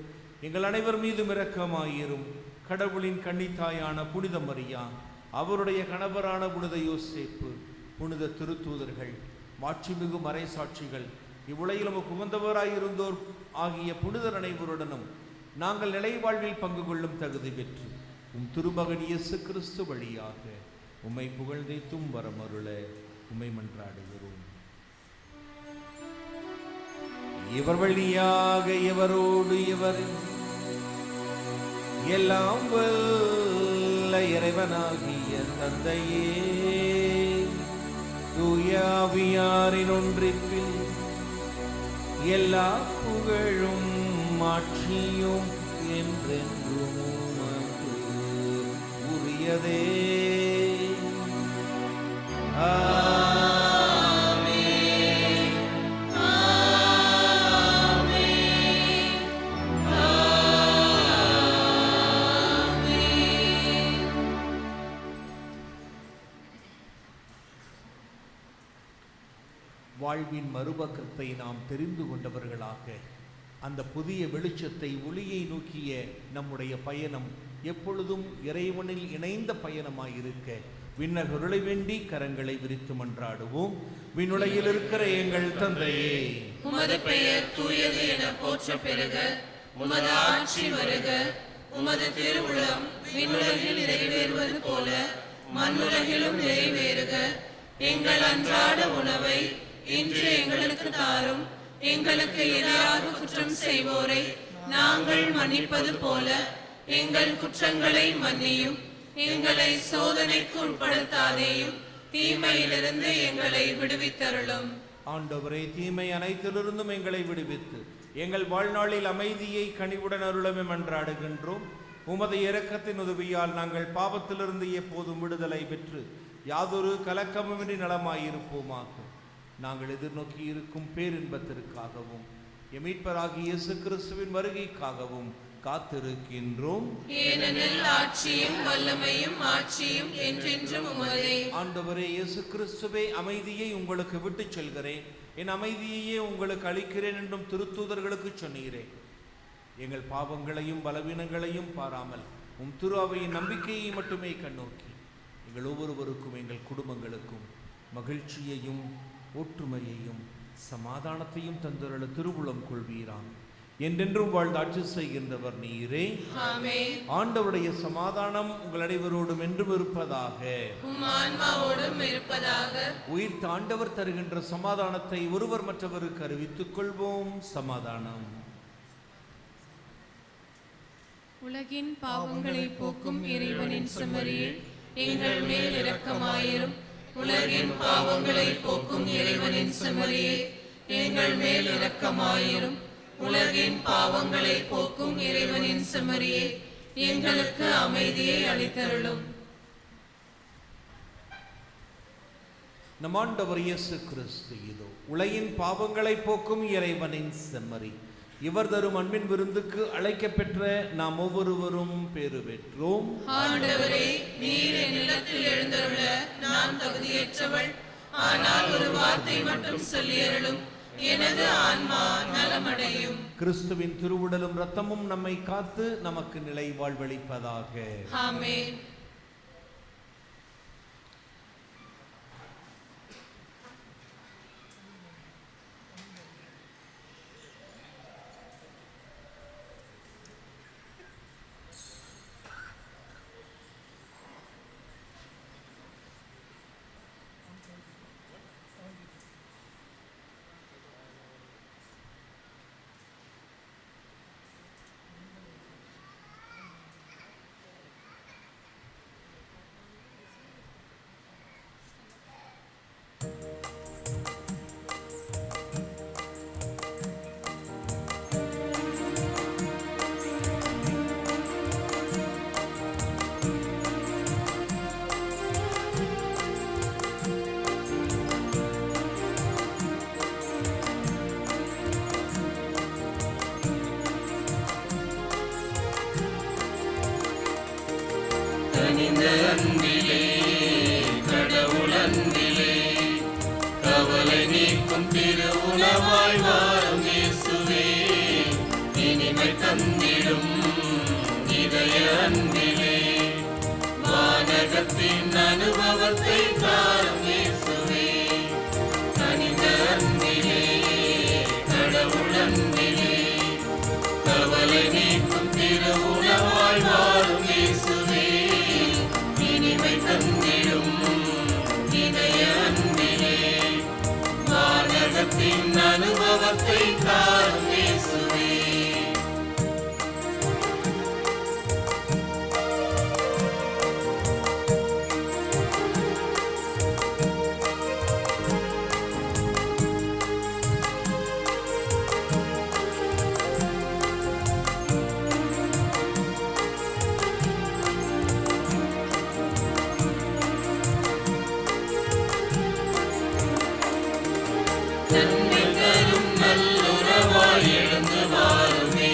எங்கள் அனைவர் மீதும் இரக்கமாயிரும். கடவுளின் கன்னித்தாயான புனித மரியா, அவருடைய கணவரான புனித யோசேப்பு, புனித திருத்தூதர்கள், மாட்சிமிகு மறைசாட்சிகள், இவ்வுலகிலும் புகந்தவராயிருந்தோர் ஆகிய புனிதர் அனைவருடனும் நாங்கள் நிலை வாழ்வில் பங்கு கொள்ளும் தகுதி பெற்று உம் திருமகன் இயேசு கிறிஸ்து வழியாக உம்மை புகழ்ந்தேத்தும் வரமருள உம்மை மன்றாடுகிறோம். இவர் வழியாக இவரோடு இவர் எல்லாம் வல்ல இறைவனாகிய தந்தையே, தூய ஆவியாரின் ஒன்றிப்பில் எல்லா புகழும் மாட்சியும் என்றென்றும் உமக்கு உரியதே. வாழ்வின் மறுபக்கத்தை நாம் தெரிந்து கொண்டவர்களாக அந்த புதிய வெளிச்சத்தை ஒளியை நோக்கிய நம்முடைய பயணம் எப்பொழுதும் இறைவனில் இணைந்த பயணமாயிருக்க விண்ணகருளை வேண்டி கரங்களை விரித்து மன்றாடுவோம். விண்ணுலகில் இருக்கிற எங்கள் தந்தையே, உமது பெயர் தூயது என போற்ற பெறுக. உமது ஆட்சி வருக. உமது திருவுளம் விண்ணுலகில் நிறைவேறுவது போல மண்ணுலகிலும் நிறைவேறுக. எங்கள் அன்றாட உணவை இன்று எங்களுக்கு தாரும். எங்களுக்கு எதிராக குற்றம் செய்வோரை நாங்கள் மன்னிப்பது போல எங்கள் குற்றங்களை மன்னியும். எங்களை சோதனைக்கு உட்படுத்தாதேயும், தீமையிலிருந்து எங்களை விடுவித்தருளும். ஆண்டவரே, தீமை அனைத்திலிருந்தும் எங்களை விடுவித்து எங்கள் வாழ்நாளில் அமைதியை கனிவுடன் அருளவே மன்றாடுகின்றோம். உமது இரக்கத்தின் உதவியால் நாங்கள் பாவத்திலிருந்து எப்போதும் விடுதலை பெற்று யாதொரு கலக்கமின்றி நலமாயிருப்போமாக. நாங்கள் எதிர்நோக்கி இருக்கும் பேரின்பத்திற்காகவும் எமீட்பராகிய இயேசு கிறிஸ்துவின் வருகைக்காகவும் காத்திருக்கின்றோம். ஏனெனில் ஆட்சியும் வல்லமையும் ஆட்சியும் என்றென்றும் உமதே. ஆண்டவரே இயேசு கிறிஸ்துவே, அமைதியை உங்களுக்கு விட்டுச் செல்கிறேன், என் அமைதியையே உங்களுக்கு அளிக்கிறேன் என்றும் திருத்தூதர்களுக்கு சொன்னீரே. எங்கள் பாவங்களையும் பலவீனங்களையும் பாராமல் உம் திரு அவையின் நம்பிக்கையை மட்டுமே கண்ணோக்கி எங்கள் ஒவ்வொருவருக்கும் எங்கள் குடும்பங்களுக்கும் மகிழ்ச்சியையும் ஒற்றுமையையும் சமாதானத்தையும் தந்தருள திருவுளம் கொள்வீரான். என்றென்றும் வாழ்ந்து ஆட்சி செய்கின்றவர் நீரே. ஆண்டவருடைய சமாதானம் உங்கள் அனைவரோடும் என்றும் இருப்பதாக. உயிர்த்த ஆண்டவர் தருகின்ற சமாதானத்தை ஒருவர் மற்றவருக்கு அறிவித்துக் கொள்வோம். சமாதானம். உலகின் பாவங்களை போக்கும் இறைவனின் செம்மறியே, எங்கள் மேல் இரக்கமாயிரும். உலகின் பாவங்களை போக்கும் இறைவனின் செம்மறியே, எங்கள் மேல் இரக்கமாயிரும். உலகின் பாவங்களை போக்கும் இறைவனின் செம்மறியே, எங்களுக்கு அமைதியை அளித்தருளும். நம் ஆண்டவர் இயேசு கிறிஸ்து இதோ உலகின் பாவங்களை போக்கும் இறைவனின் செம்மறி. இவர் தரும் அன்பின் விருந்துக்கு அழைக்கப்பெற்ற நாம் ஒவ்வொருவரும் பேறு பெற்றோம். ஆண்டவரே, நீர் என்னிடத்தில் எழுந்தருள நான் தகுதியற்றவள். ஆனால் ஒரு வார்த்தை மட்டும் சொல்லியருளும், எனது ஆன்மா நலமடையும். கிறிஸ்துவின் திருவுடலும் இரத்தமும் நம்மை காத்து நமக்கு நிலை வாழ்வளிப்பதாக. ஆமென். கனிந்த அன்பிலே கடவுள் அன்பிலே கவலை நீக்கும் திரு உணவாய் வாரும் இயேசுவே இனிமை தந்திடும் இதய அன்பிலே வானகத்தின் அனுபவத்தை தாரும் இயேசுவே கனிந்த அன்பிலே கடவுள் அன்பிலே கவலை நீக்கும் திரு உணவாய் வாரும் இயேசுவே இனிமை தந்திடும் இதய அன்பிலே வானகத்தின் அனுபவத்தை தாரும் இயேசுவே. நன்மை தரும் நல்லுறவாய் எழுந்து வாருமே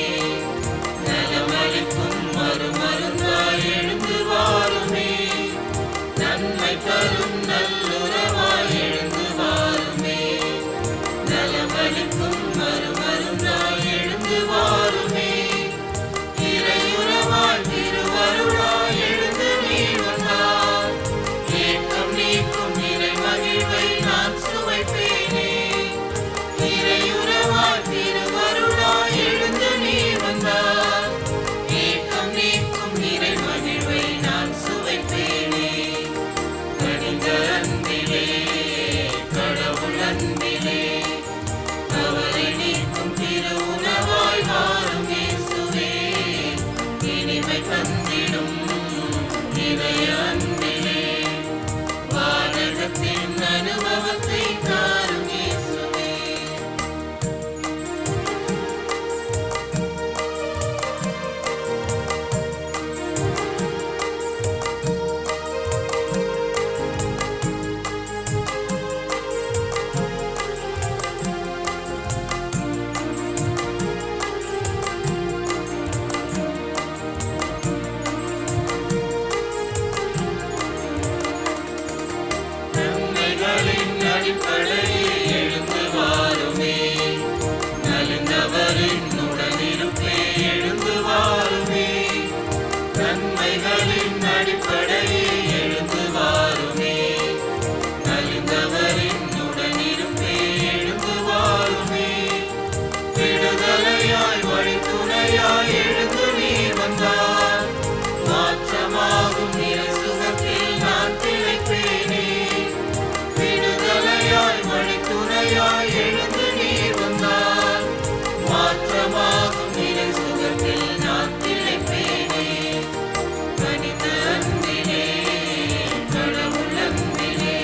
நலமளிக்கும் மறுமருந்தாய் எழுந்து வாருமே நன்மை தரும் நல்லுறவாய் எழுந்து வாருமே நலமளிக்கும் மறுமருந்தாய் எழுந்து வாருமே இறையுறவாய் திருவருளாய் எழுந்து நீ வந்தாய் ஏக்கம் நீக்கும் இறை மகிழ்வை நான் சுவைப்பேனே இறையுறவாய் திருவருளாய் எழுந்து நீ வந்தாய் ஏக்கம் நீக்கும் இறை மகிழ்வை நான் சுவைப்பேனே கனிந்த அன்பிலே கடவுள் அன்பிலே கவலை நீக்கும் திரு உணவாய் வாரும் இயேசுவே இனிமை தந்திடும் இதய அன்பிலே வானகத்தின் அனுபவத்தை தாரும் இயேசுவே. நன்மைகளின் அடிப்படையே எழுந்து வாருமே நலிந்தவரின் உடனிருப்பே எழுந்து வாருமே நன்மைகளின் அடிப்படையே எழுந்து வாருமே நலிந்தவரின் உடனிருப்பே எழுந்து வாருமே விடுதலையாய் வழித்துணையாய் எழுந்து நீ வந்தார் மாற்றமாகும் இறை சுகத்தில் நான் திளைப்பேனே விடுதலையாய் வழித்துணையாய் எழுந்து நீ வந்தார் மாற்றமாகும் இறை சுகத்தில் நான் திளைப்பேனே கனிந்த அன்பிலே கடவுள் அன்பிலே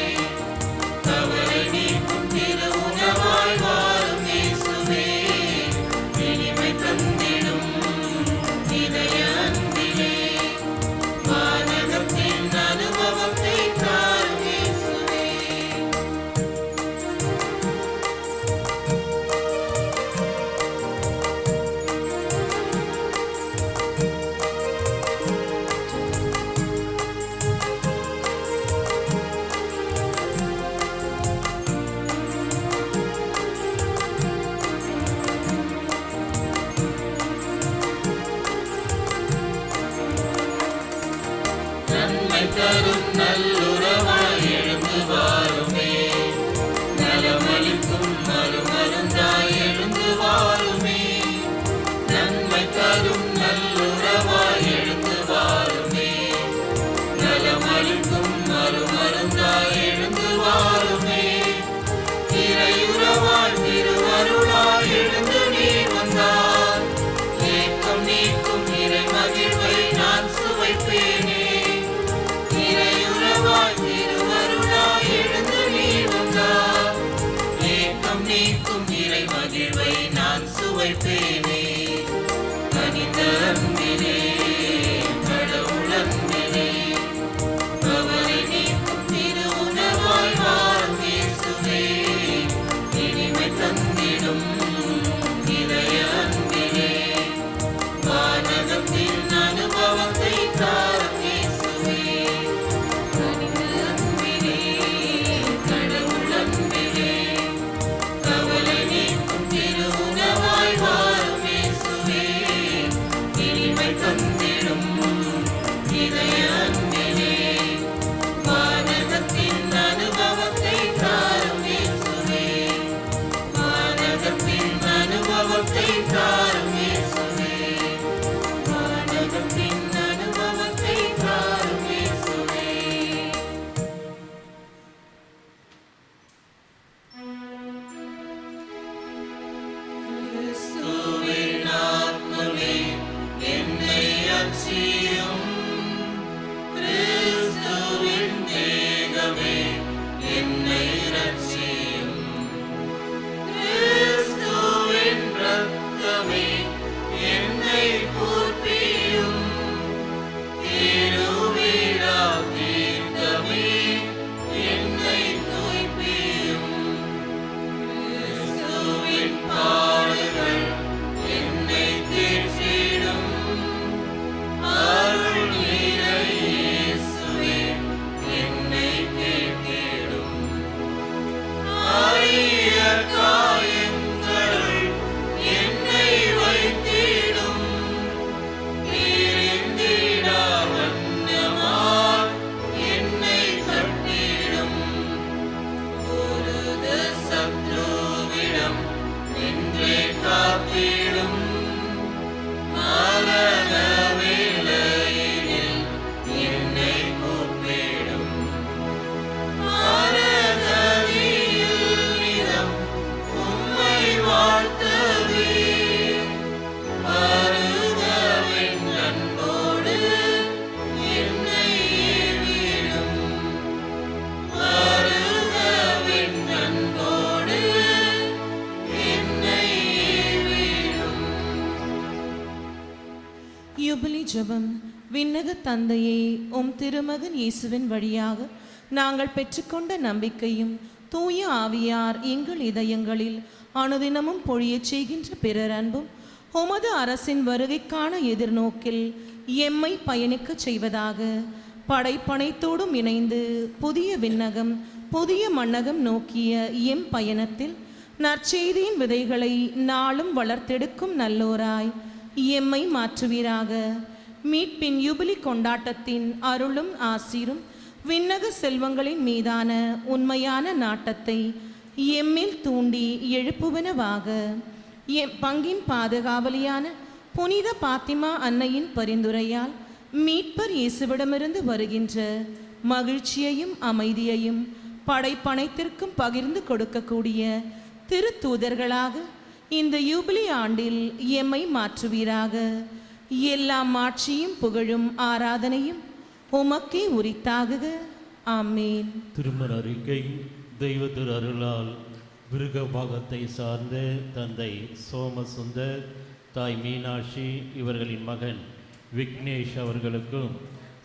கவலை நீக்கும் திரு உணவாய் வாரும் இயேசுவே இனிமை தந்திடும் இதய அன்பிலே வானகத்தின் அனுபவத்தை தாரும் இயேசுவே. நன்மை தரும் நல்லுறவாய் எழுந்து வாருமே நலமளிக்கும் மறுமருந்தாய் எழுந்து வாருமே நன்மை தரும் நல்லுறவாய் எழுந்து வாருமே நலமளிக்கும் மறுமருந்தாய் எழுந்து வாருமே இறையுறவாய் திருவருளாய் எழுந்து நீ வந்தார் ஏக்கம் நீக்கும் இறை மகிழ்வை நான் சுவைப்பேனே இறையுறவாய் திருவருளாய் எழுந்து நீ வந்தார் ஏக்கம் நீக்கும் இறை மகிழ்வை நான் சுவைப்பேனே கனிந்த அன்பிலே கடவுள் அன்பிலே கவலை நீக்கும் திரு உணவாய் வாரும் இயேசுவே இனிமை தந்திடும் இதய அன்பிலே வானகத்தின் அனுபவத்தை தாரும் இயேசுவே. ஜெபம். விண்ணக தந்தையே, உம் திருமகன் இயேசுவின் வழியாக நாங்கள் பெற்றுக்கொண்ட நம்பிக்கையும் தூய ஆவியார் எங்கள் இதயங்களில் அனுதினமும் பொழியச் செய்கின்ற பிறர் அன்பும் உமது அரசின் வருகைக்கான எதிர்நோக்கில் எம்மை பயணிக்கச் செய்வதாக படைப்பனைத்தோடும் இணைந்து புதிய விண்ணகம் புதிய மண்ணகம் நோக்கிய எம் பயணத்தில் நற்செய்தியின் விதைகளை நாளும் வளர்த்தெடுக்கும் நல்லோராய் எம்மை மாற்றுவீராக. மீட்பின் யுபிலி கொண்டாட்டத்தின் அருளும் ஆசீரும் விண்ணக செல்வங்களின் மீதான உண்மையான நாட்டத்தை எம்மில் தூண்டி எழுப்புவனவாக. எம் பங்கின் பாதுகாவலியான புனித பாத்திமா அன்னையின் பரிந்துரையால் மீட்பர் இயேசுவிடமிருந்து வருகின்ற மகிழ்ச்சியையும் அமைதியையும் படைப்பனைத்திற்கும் பகிர்ந்து கொடுக்கக்கூடிய திருத்தூதர்களாக இந்த யூபிலி ஆண்டில் எம்மை மாற்றுவீராக. எல்லா மாட்சியும் புகழும் ஆராதனையும் உமக்கே உரித்தாகுக. ஆமேன். திருமண அறிக்கை. தெய்வ திரு அருளால் விருகபாகத்தை சார்ந்த தந்தை சோமசுந்தர், தாய் மீனாட்சி இவர்களின் மகன் விக்னேஷ் அவர்களுக்கும்,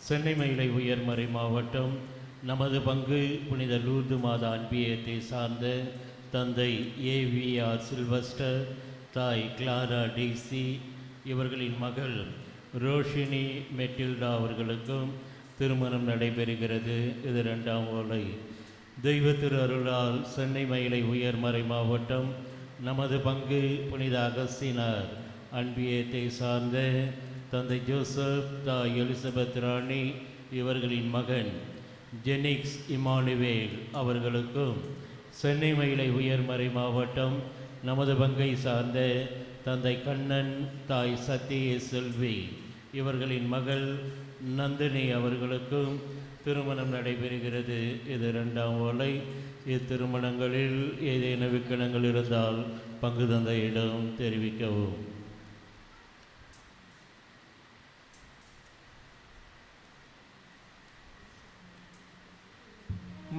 சென்னை மயிலை உயர்மறை மாவட்டம் நமது பங்கு புனித லூர்து மாதா அன்பியத்தை சார்ந்த தந்தை ஏவிஆர் சில்வஸ்டர், தாய் கிளாரா டிசி இவர்களின் மகள் ரோஷினி மெட்டில்டா அவர்களுக்கும் திருமணம் நடைபெறுகிறது. இது 2ஆம் ஓலை. தெய்வ திரு அருளால் சென்னை மயிலை உயர்மறை மாவட்டம் நமது பங்கு புனித அகஸ்தினார் அன்பியத்தை சார்ந்த தந்தை ஜோசப், தாய் எலிசபெத் ராணி இவர்களின் மகன் ஜெனிக்ஸ் இமானுவேல் அவர்களுக்கும், சென்னை மயிலை உயர்மறை மாவட்டம் நமது பங்கை சார்ந்த தந்தை கண்ணன், தாய் சத்திய செல்வி இவர்களின் மகள் நந்தினி அவர்களுக்கும் திருமணம் நடைபெறுகிறது. இது 2ஆம் ஓலை. இத்திருமணங்களில் ஏதேனும் விக்கணங்கள் இருந்தால் பங்கு தந்தையிடம் தெரிவிக்கவும்.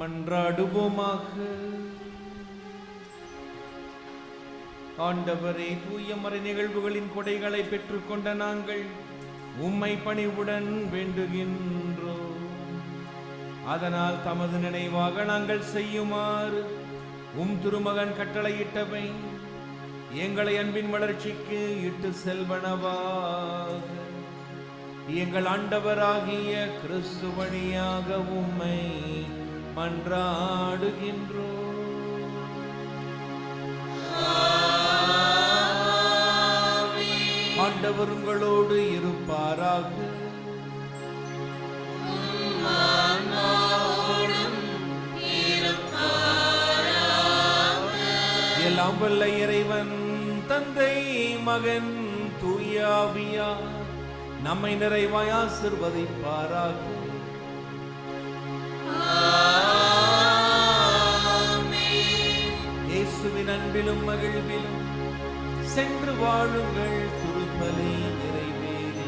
மன்றாடுவோமாக. ஆண்டவரே, தூய மறை நிகழ்வுகளின் கொடைகளை பெற்றுக்கொண்ட நாங்கள் உம்மை பணிவுடன் வேண்டுகின்றோம். அதனால் தமது நினைவாக நாங்கள் செய்யுமாறு திருமகன் கட்டளையிட்டவை எங்களை அன்பின் வளர்ச்சிக்கு இட்டு செல்வனவாக. எங்கள் ஆண்டவராகிய கிறிஸ்து வழியாக உம்மை மன்றாடுகின்றோம். ஆண்டவர் உங்களோடு இருப்பாராக. எல்லாம் வல்ல இறைவன் தந்தை, மகன், தூய ஆவியார் நம்மை நிறைவாய் ஆசீர்வதிப்பாராக. இயேசுவின் அன்பிலும் மகிழ்விலும் சென்று வாழுங்கள். திருப்பலி நிறைவேறி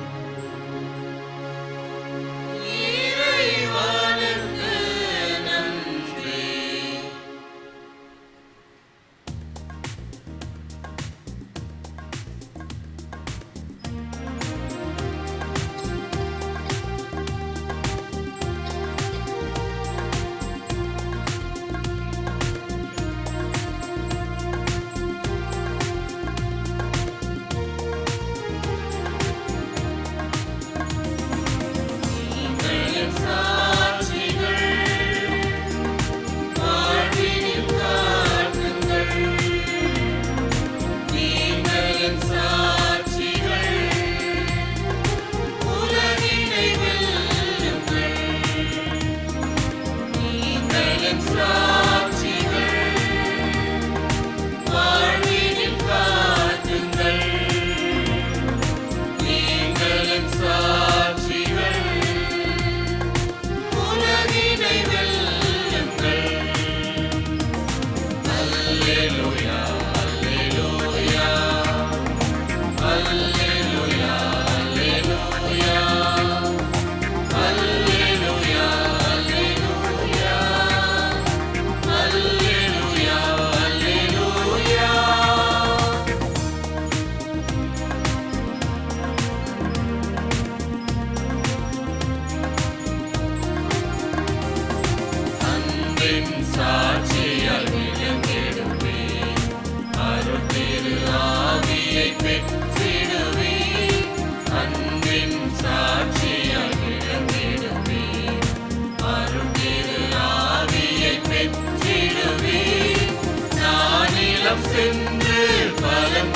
என்று பலம்